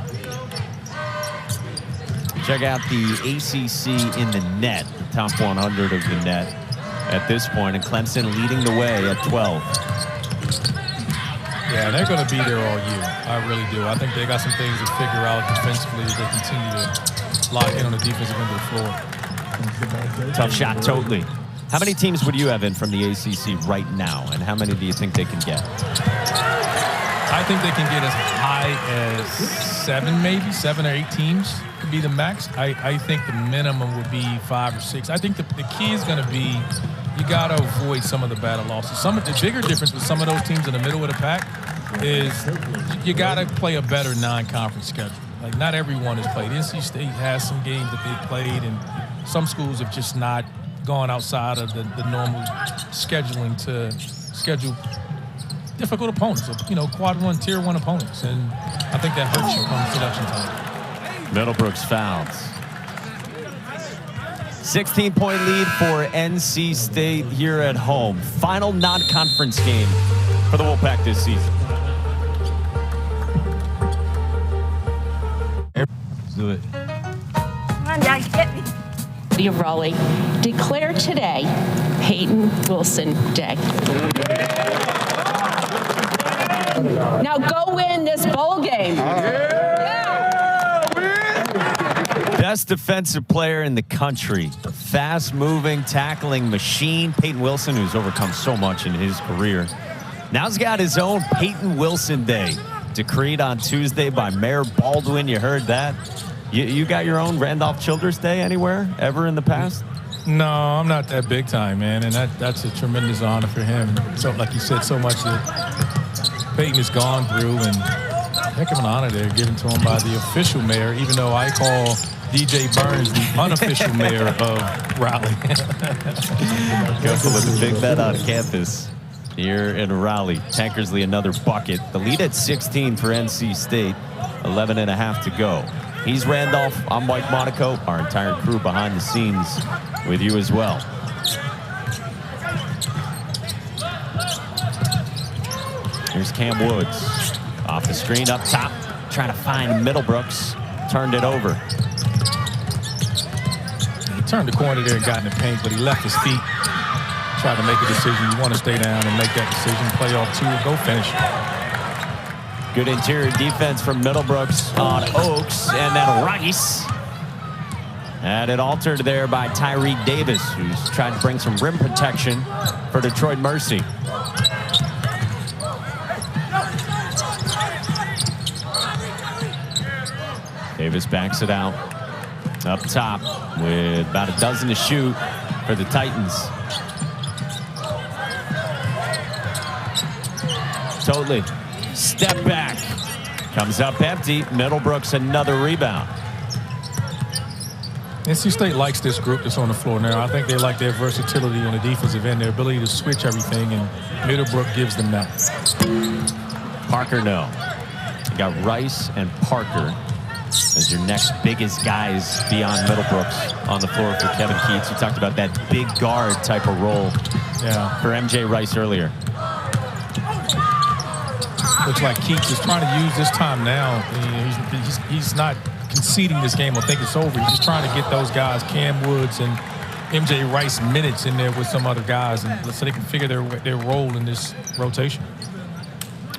S1: Check out the ACC in the net, the top 100 of the net at this point, and Clemson leading the way at 12.
S2: Yeah, they're going to be there all year. I really do. I think they got some things to figure out defensively as they continue to lock in on the defensive end of the floor.
S1: Tough shot, totally. How many teams would you have in from the ACC right now, and how many do you think they can get?
S2: I think they can get as high as 7, maybe 7 or 8 teams could be the max. I think the minimum would be 5 or 6. I think the key is going to be you got to avoid some of the battle losses. Some of the bigger difference with some of those teams in the middle of the pack is you got to play a better non-conference schedule. Like, not everyone has played. NC State has some games that they've played, and some schools have just not gone outside of the normal scheduling to schedule difficult opponents, quad 1, tier 1 opponents, and I think that hurts you come selection time.
S1: Middlebrooks fouls. 16-point lead for NC State here at home. Final non-conference game for the Wolfpack this season.
S2: Let's do it.
S6: Come on, Dad, get me.
S7: City of Raleigh declare today Peyton Wilson Day. Now go win this bowl game.
S1: Best defensive player in the country. Fast-moving, tackling machine. Peyton Wilson, who's overcome so much in his career. Now he's got his own Peyton Wilson Day, decreed on Tuesday by Mayor Baldwin. You heard that? You got your own Randolph Childress Day anywhere, ever in the past?
S2: No, I'm not that big time, man, and that's a tremendous honor for him. So, like you said, so much that Peyton has gone through, and heck of an honor there given to him by the official mayor, even though I call DJ Burns the unofficial mayor of Raleigh.
S1: Careful with the big bet on campus here in Raleigh. Tankersley another bucket. The lead at 16 for NC State. 11.5 to go. He's Randolph. I'm Mike Monaco. Our entire crew behind the scenes with you as well. Here's Cam Woods. Off the screen up top. Trying to find Middlebrooks. Turned it over.
S2: He turned the corner there and got in the paint, but he left his feet. Tried to make a decision. You want to stay down and make that decision. Play off two. Go finish.
S1: Good interior defense from Middlebrooks on Oaks, and then Rice. And it altered there by Tyreek Davis, who's trying to bring some rim protection for Detroit Mercy. Davis backs it out up top with about a dozen to shoot for the Titans. Totally. Step back. Comes up empty. Middlebrooks another rebound.
S2: NC State likes this group that's on the floor now. I think they like their versatility on the defensive end, their ability to switch everything, and Middlebrook gives them that.
S1: Parker, no. You got Rice and Parker as your next biggest guys beyond Middlebrooks on the floor for Kevin Keats. You talked about that big guard type of role for MJ Rice earlier.
S2: Looks like Keats is trying to use this time now. He's not conceding this game or think it's over. He's just trying to get those guys, Cam Woods and MJ Rice, minutes in there with some other guys, and so they can figure their role in this rotation.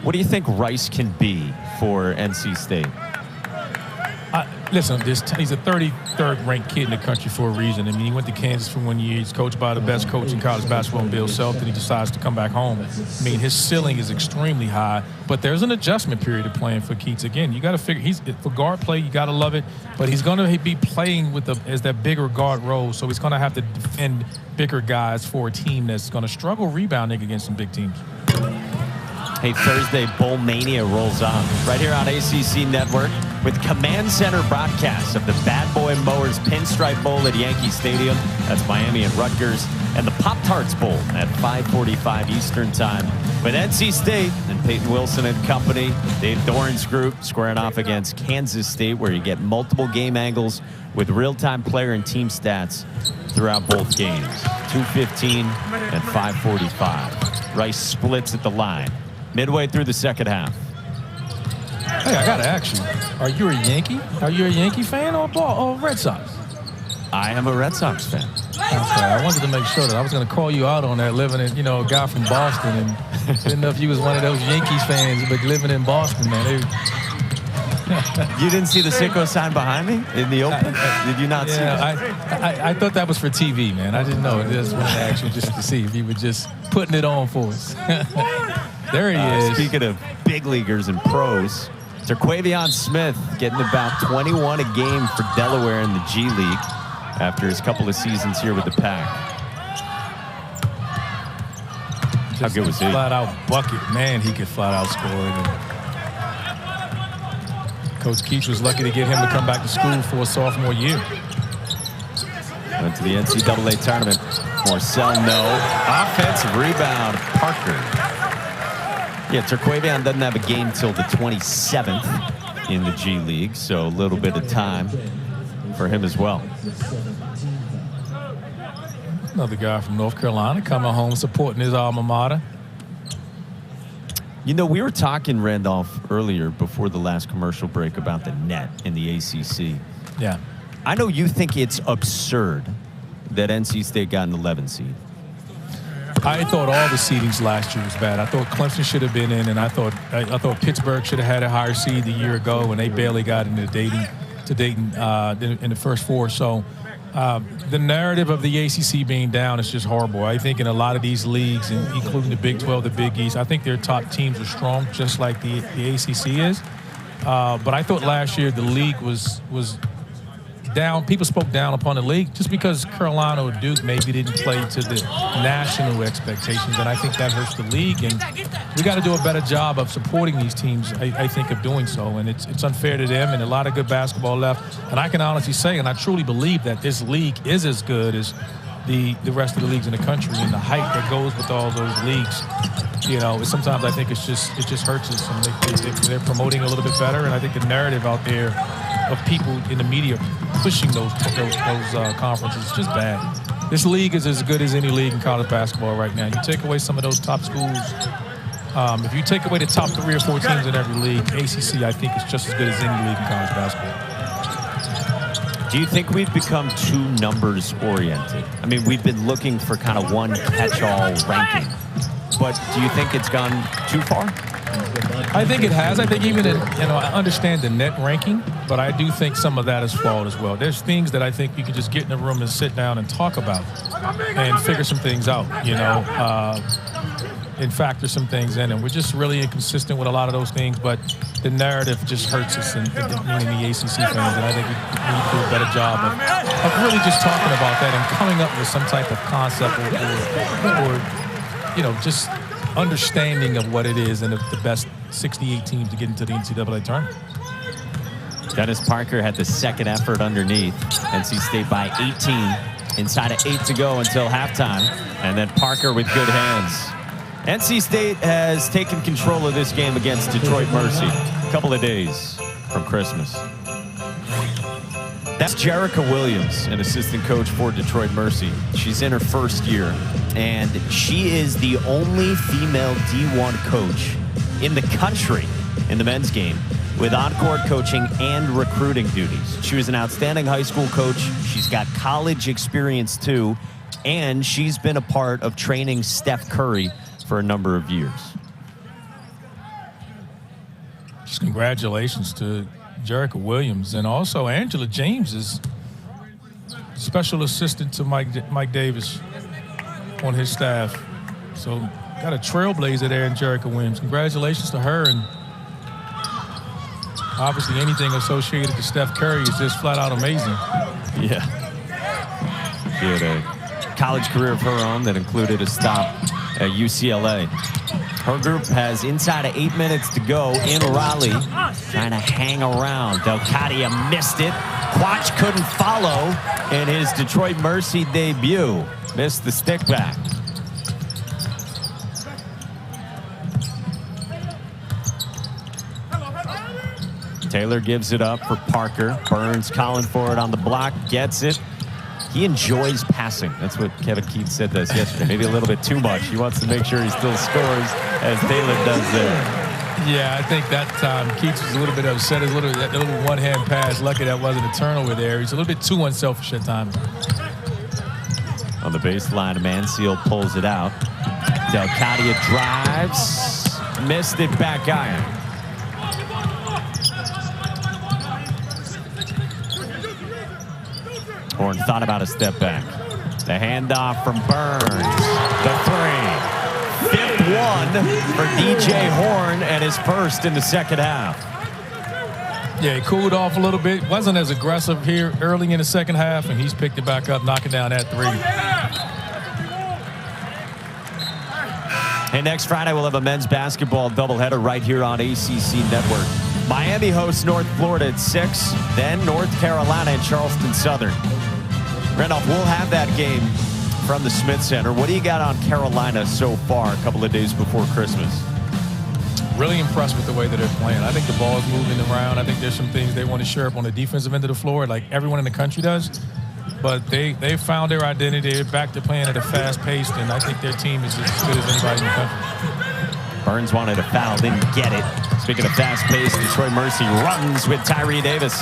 S1: What do you think Rice can be for NC State?
S2: Listen, he's a 33rd ranked kid in the country for a reason. I mean, he went to Kansas for 1 year. He's coached by the best coach in college basketball, Bill Self, and he decides to come back home. I mean, his ceiling is extremely high, but there's an adjustment period of playing for Keats. Again, you got to figure, for guard play, you got to love it, but he's going to be playing as that bigger guard role, so he's going to have to defend bigger guys for a team that's going to struggle rebounding against some big teams.
S1: Hey, Thursday Bowl Mania rolls on right here on ACC Network with Command Center broadcasts of the Bad Boy Mowers Pinstripe Bowl at Yankee Stadium. That's Miami and Rutgers. And the Pop-Tarts Bowl at 5:45 Eastern Time with NC State and Peyton Wilson and company. Dave Doran's group squaring off against Kansas State, where you get multiple game angles with real-time player and team stats throughout both games. 2:15 and 5:45. Rice splits at the line. Midway through the second half.
S2: Hey, I got to ask you, are you a Yankee? Are you a Yankee fan or Red Sox?
S1: I am a Red Sox fan.
S2: Okay, I wanted to make sure that I was going to call you out on that, living in, a guy from Boston, and didn't know if you was one of those Yankees fans, but living in Boston, man.
S1: You didn't see the sicko sign behind me in the open? Did you not see that?
S2: I thought that was for TV, man. I didn't know. I just wanted to ask you just to see if you were just putting it on for us. There he is.
S1: Speaking of big leaguers and pros, Terquavion Smith getting about 21 a game for Delaware in the G League after his couple of seasons here with the Pack. How good was he?
S2: Flat out bucket. Man, he could flat out score. And Coach Keats was lucky to get him to come back to school for a sophomore year.
S1: Went to the NCAA tournament. Marcel, no. Offensive rebound, Parker. Yeah, Terquavion doesn't have a game till the 27th. in the G League, so a little bit of time for him as well.
S2: Another guy from North Carolina coming home supporting his alma mater.
S1: You know, we were talking, Randolph, earlier before the last commercial break about the net in the ACC.
S2: Yeah.
S1: I know you think it's absurd that NC State got an 11 seed.
S2: I thought all the seedings last year was bad. I thought Clemson should have been in, and I thought Pittsburgh should have had a higher seed the year ago, and they barely got into Dayton in the first four. So the narrative of the ACC being down is just horrible. I think in a lot of these leagues, including the Big 12, the Big East, I think their top teams are strong, just like the ACC is. But I thought last year the league was down. People spoke down upon the league just because Carolina or Duke maybe didn't play to the national expectations, and I think that hurts the league. And we got to do a better job of supporting these teams, I think, of doing so. And it's unfair to them, and a lot of good basketball left. And I can honestly say, and I truly believe that this league is as good as the rest of the leagues in the country, and the hype that goes with all those leagues. You know, sometimes I think it just hurts us, and they're promoting a little bit better. And I think the narrative out there of people in the media pushing those conferences is just bad. This league is as good as any league in college basketball right now. You take away some of those top schools. If you take away the top 3 or 4 teams in every league, ACC, I think, is just as good as any league in college basketball.
S1: Do you think we've become too numbers oriented? I mean, we've been looking for kind of one catch-all ranking, but do you think it's gone too far?
S2: I think it has. I think even in, I understand the net ranking, but I do think some of that is flawed as well. There's things that I think you can just get in a room and sit down and talk about and figure some things out, and factor some things in. And we're just really inconsistent with a lot of those things, but the narrative just hurts us, meaning the ACC fans. And I think we need to do a better job of really just talking about that and coming up with some type of concept or just understanding of what it is and the best 68 teams to get into the NCAA tournament.
S1: Dennis Parker had the second effort underneath. NC State by 18. Inside of 8 to go until halftime. And then Parker with good hands. NC State has taken control of this game against Detroit Mercy a couple of days from Christmas. That's Jerica Williams, an assistant coach for Detroit Mercy. She's in her first year, and she is the only female D1 coach in the country in the men's game with on-court coaching and recruiting duties. She was an outstanding high school coach. She's got college experience too, and she's been a part of training Steph Curry for a number of years.
S2: Just congratulations to Jerica Williams, and also Angela James is special assistant to Mike Davis on his staff. So got a trailblazer there in Jerica Williams. Congratulations to her, and obviously anything associated to Steph Curry is just flat out amazing.
S1: Yeah. She had a college career of her own that included a stop at UCLA. Her group has inside of 8 minutes to go in Raleigh, trying to hang around. Delcadia missed it. Quach couldn't follow in his Detroit Mercy debut. Missed the stick back. Taylor gives it up for Parker. Burns calling for it on the block, gets it. He enjoys passing. That's what Kevin Keith said to us yesterday. Maybe a little bit too much. He wants to make sure he still scores as Taylor does there.
S2: Yeah, I think that time Keith was a little bit upset. His little one-hand pass. Lucky that wasn't a turnover there. He's a little bit too unselfish at times.
S1: On the baseline, Mansfield pulls it out. Delcadia drives. Missed it back iron. Horne thought about a step back. The handoff from Burns. The three. Fifth one for DJ Horne and his first in the second half.
S2: Yeah, he cooled off a little bit. Wasn't as aggressive here early in the second half, and he's picked it back up, knocking down that three.
S1: Hey, next Friday we'll have a men's basketball doubleheader right here on ACC Network. Miami hosts North Florida at 6, then North Carolina and Charleston Southern. Randolph, we'll have that game from the Smith Center. What do you got on Carolina so far, a couple of days before Christmas?
S2: Really impressed with the way that they're playing. I think the ball is moving around. I think there's some things they want to shore up on the defensive end of the floor, like everyone in the country does. But they found their identity. They're back to playing at a fast pace, and I think their team is as good as anybody in the country.
S1: Burns wanted a foul, didn't get it. Speaking of fast pace, Detroit Mercy runs with Tyree Davis.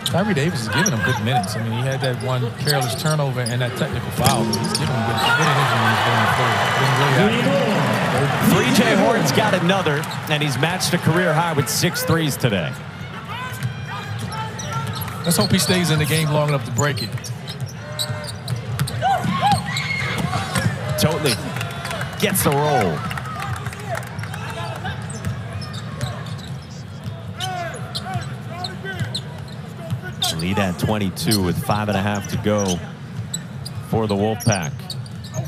S2: Tyree Davis is giving him good minutes. I mean, he had that one careless turnover and that technical foul. He's giving him good energy when he's going forward. Been really happy.
S1: 3J Horne's got another, and he's matched a career high with 6 threes today.
S2: Let's hope he stays in the game long enough to break it.
S1: Totally gets the roll. Lead at 22 with 5.5 to go for the Wolfpack.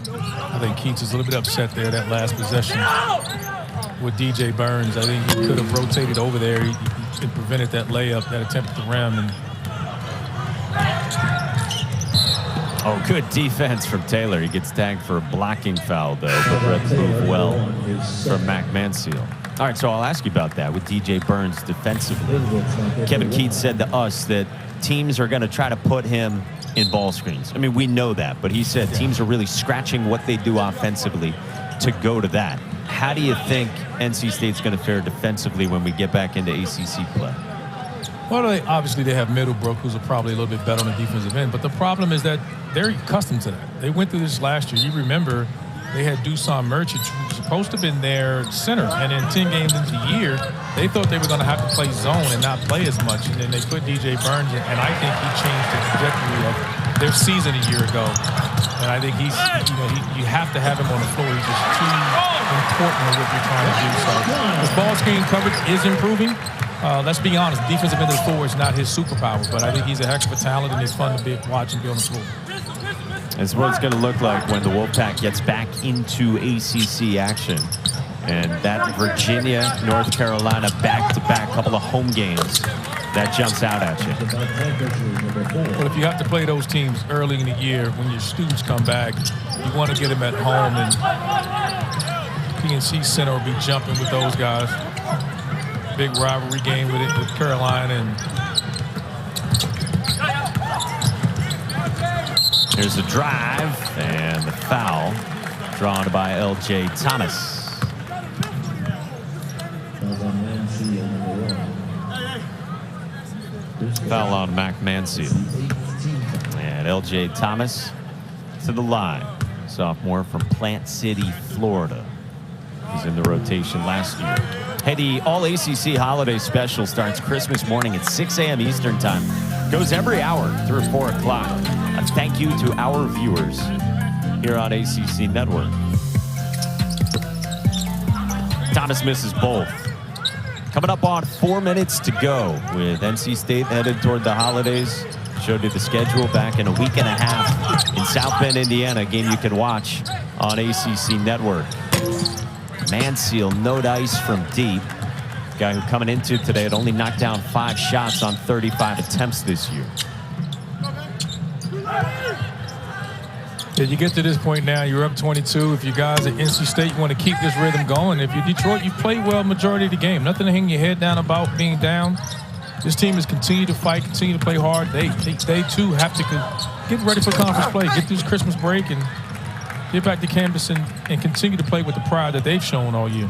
S2: I think Keats is a little bit upset there that last possession with DJ Burns. I think he could have rotated over there. He prevented that layup, that attempt at the rim. And
S1: oh, good defense from Taylor. He gets tagged for a blocking foul, though, but Red moved well from Mac Manseal. All right, so I'll ask you about that with DJ Burns defensively. Kevin Keats said to us that teams are going to try to put him in ball screens. I mean, we know that, but he said teams are really scratching what they do offensively to go to that. How do you think NC State's going to fare defensively when we get back into ACC play?
S2: Well, obviously they have Middlebrooks, who's probably a little bit better on the defensive end, but the problem is that they're accustomed to that. They went through this last year. You remember they had Dusan Merchant, who was supposed to have been their center, and in 10 games into the year, they thought they were going to have to play zone and not play as much, and then they put DJ Burns in, and I think he changed the trajectory of their season a year ago. And I think he's, you have to have him on the floor. He's just too important in what you're trying to do. So his ball screen coverage is improving. Let's be honest, the defensive end of the floor is not his superpower, but I think he's a heck of a talent, and it's fun to watch him be on the floor.
S1: It's what it's going to look like when the Wolfpack gets back into ACC action. And that Virginia, North Carolina back-to-back couple of home games, that jumps out at you.
S2: But if you have to play those teams early in the year, when your students come back, you want to get them at home, and PNC Center will be jumping with those guys. Big rivalry game with Carolina. And
S1: here's the drive and the foul drawn by L.J. Thomas. Foul on Mac Manseal. And L.J. Thomas to the line. Sophomore from Plant City, Florida. He's in the rotation last year. Hey, the All-ACC Holiday Special starts Christmas morning at 6 a.m. Eastern Time. Goes every hour through 4 o'clock. A thank you to our viewers here on ACC Network. Thomas misses both. Coming up on 4 minutes to go with NC State headed toward the holidays. Showed you the schedule back in a week and a half in South Bend, Indiana. A game you can watch on ACC Network. Manseal, no dice from deep. Guy who coming into today had only knocked down 5 shots on 35 attempts this year.
S2: Yeah, you get to this point now, you're up 22. If you guys at NC State, you want to keep this rhythm going. If you're Detroit, you played well majority of the game. Nothing to hang your head down about being down. This team has continued to fight, continue to play hard. They too have to get ready for conference play, get through this Christmas break, and get back to campus and continue to play with the pride that they've shown all year.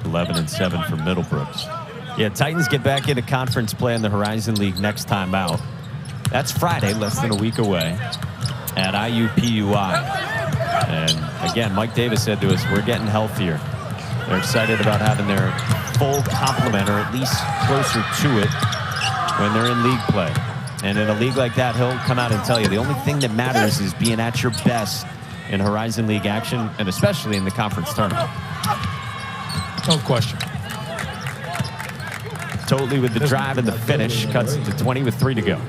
S1: 11-7 for Middlebrooks. Yeah, Titans get back into conference play in the Horizon League next time out. That's Friday, less than a week away, at IUPUI. And again, Mike Davis said to us, we're getting healthier. They're excited about having their full complement, or at least closer to it, when they're in league play. And in a league like that, he'll come out and tell you the only thing that matters is being at your best in Horizon League action, and especially in the conference tournament.
S2: No question.
S1: Totally with the drive and the finish, cuts it to 20 with 3 to go.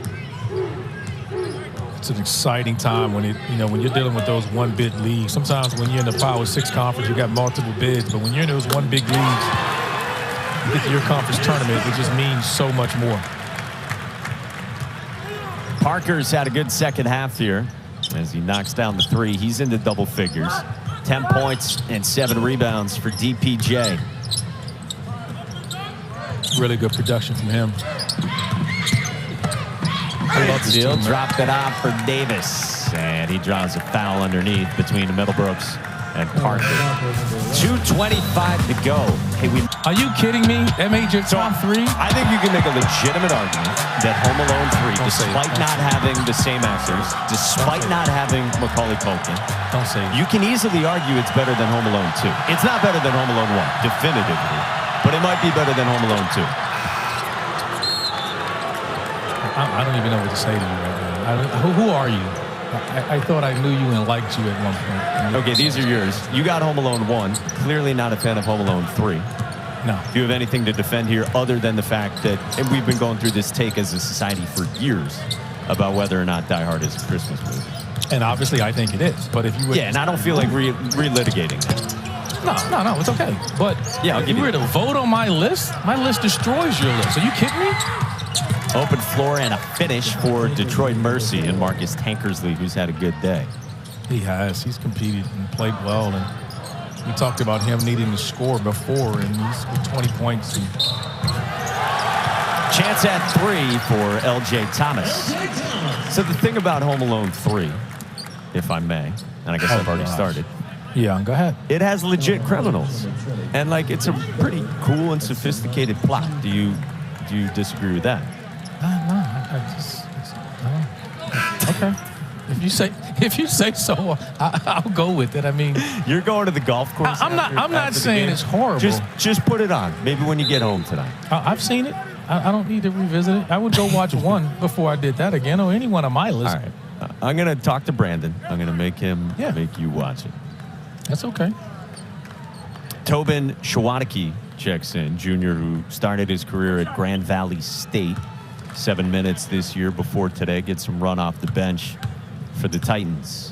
S2: It's an exciting time when when you're dealing with those one-bid leagues. Sometimes when you're in the Power 6 conference, you got multiple bids, but when you're in those one big leagues, you get to your conference tournament, it just means so much more. Parker's
S1: had a good second half here as he knocks down the 3. He's into double figures. 10 points and 7 rebounds for DPJ.
S2: Really good production from him.
S1: Steele dropped it off for Davis, and he draws a foul underneath between Middlebrooks and Parker. 2:25 to go. Hey,
S2: Are you kidding me? That made your top 3?
S1: I think you can make a legitimate argument that Home Alone 3, despite not having the same actors, despite not having Macaulay Culkin,
S2: Don't say it.
S1: you can easily argue it's better than Home Alone 2. It's not better than Home Alone 1, definitively, but it might be better than Home Alone 2.
S2: I don't even know what to say to you right now. Who are you? I thought I knew you and liked you at one point.
S1: Okay, these are yours. You got Home Alone 1. Clearly not a fan of Home Alone 3.
S2: No.
S1: Do you have anything to defend here other than the fact that, and we've been going through this take as a society for years about whether or not Die Hard is a Christmas movie?
S2: And obviously I think it is. But if you were...
S1: Yeah, and I don't feel like relitigating that.
S2: No, it's okay. But
S1: yeah,
S2: if you were to vote on my list destroys your list. Are you kidding me?
S1: Open floor and a finish for Detroit Mercy and Marcus Tankersley, who's had a good day.
S2: He has. He's competed and played well. And we talked about him needing to score before, and he's with 20 points. And...
S1: Chance at 3 for L.J. Thomas. So the thing about Home Alone 3, if I may, and I guess I've already started.
S2: Yeah, go ahead.
S1: It has legit criminals. And, like, it's a pretty cool and sophisticated plot. Do you disagree with that?
S2: Okay. If you say so, I'll go with it. I mean,
S1: you're going to the golf course.
S2: I'm not saying it's horrible.
S1: Just put it on. Maybe when you get home tonight.
S2: I've seen it. I don't need to revisit it. I would go watch one before I did that again, or any one on my list.
S1: All right. I'm gonna talk to Brandon. I'm gonna make him make you watch it.
S2: That's okay.
S1: Tobin Shawaniki checks in, junior, who started his career at Grand Valley State. 7 minutes this year before today. Gets some run off the bench for the Titans.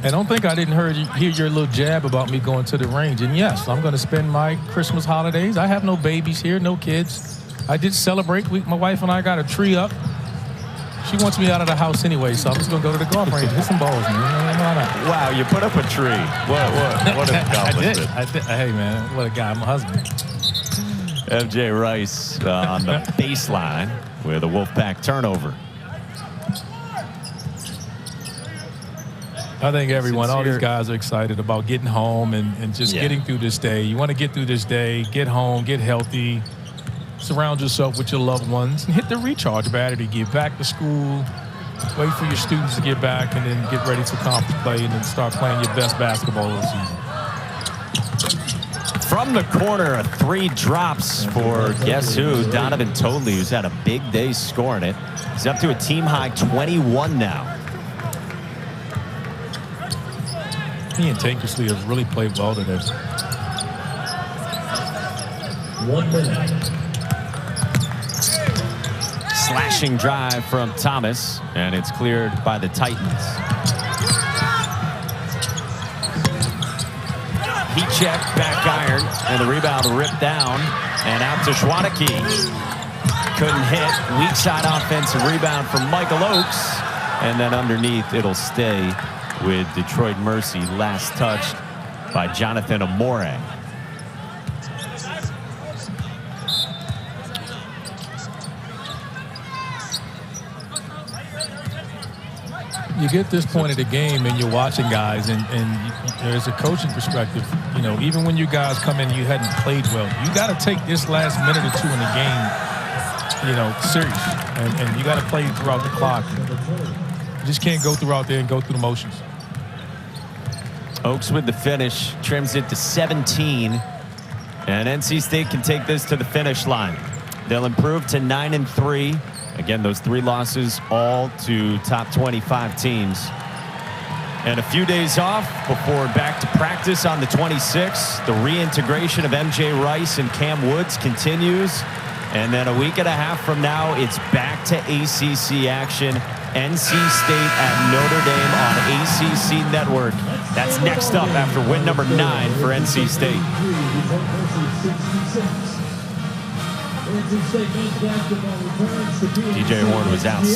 S2: And don't think I didn't hear your little jab about me going to the range. And yes, I'm going to spend my Christmas holidays. I have no babies here, no kids. I did celebrate. My wife and I got a tree up. She wants me out of the house anyway, so I'm just going to go to the golf range, hit some balls, man.
S1: Wow, you put up a tree. What an accomplishment.
S2: I did. Hey, man, what a guy. I'm a husband.
S1: MJ Rice on the baseline with a Wolfpack turnover.
S2: I think all these guys are excited about getting home and just getting through this day. You want to get through this day, get home, get healthy, surround yourself with your loved ones, and hit the recharge battery. Get back to school, wait for your students to get back, and then get ready for conference play and then start playing your best basketball of the season.
S1: From the corner, a 3 drops for guess who? Donovan Todley, who's had a big day scoring it. He's up to a team-high 21 now.
S2: He and Tankersley have really played well today.
S8: 1 minute.
S1: Slashing drive from Thomas, and it's cleared by the Titans. Heat check, back iron, and the rebound ripped down and out to Shawaniki. Couldn't hit. Weak side offensive rebound from Michael Oakes, and then underneath it'll stay with Detroit Mercy. Last touched by Jonathan Amore.
S2: You get this point of the game and you're watching guys, and there's a coaching perspective. You know, even when you guys come in, you hadn't played well. You got to take this last minute or 2 in the game, serious, and you got to play throughout the clock. You just can't go throughout there and go through the motions.
S1: Oakes with the finish, trims it to 17, and NC State can take this to the finish line. They'll improve to 9-3. Again, those 3 losses all to top 25 teams. And a few days off before back to practice on the 26th. The reintegration of MJ Rice and Cam Woods continues. And then a week and a half from now, it's back to ACC action. NC State at Notre Dame on ACC Network. That's next up after win number 9 for NC State. DJ Horne was outstanding.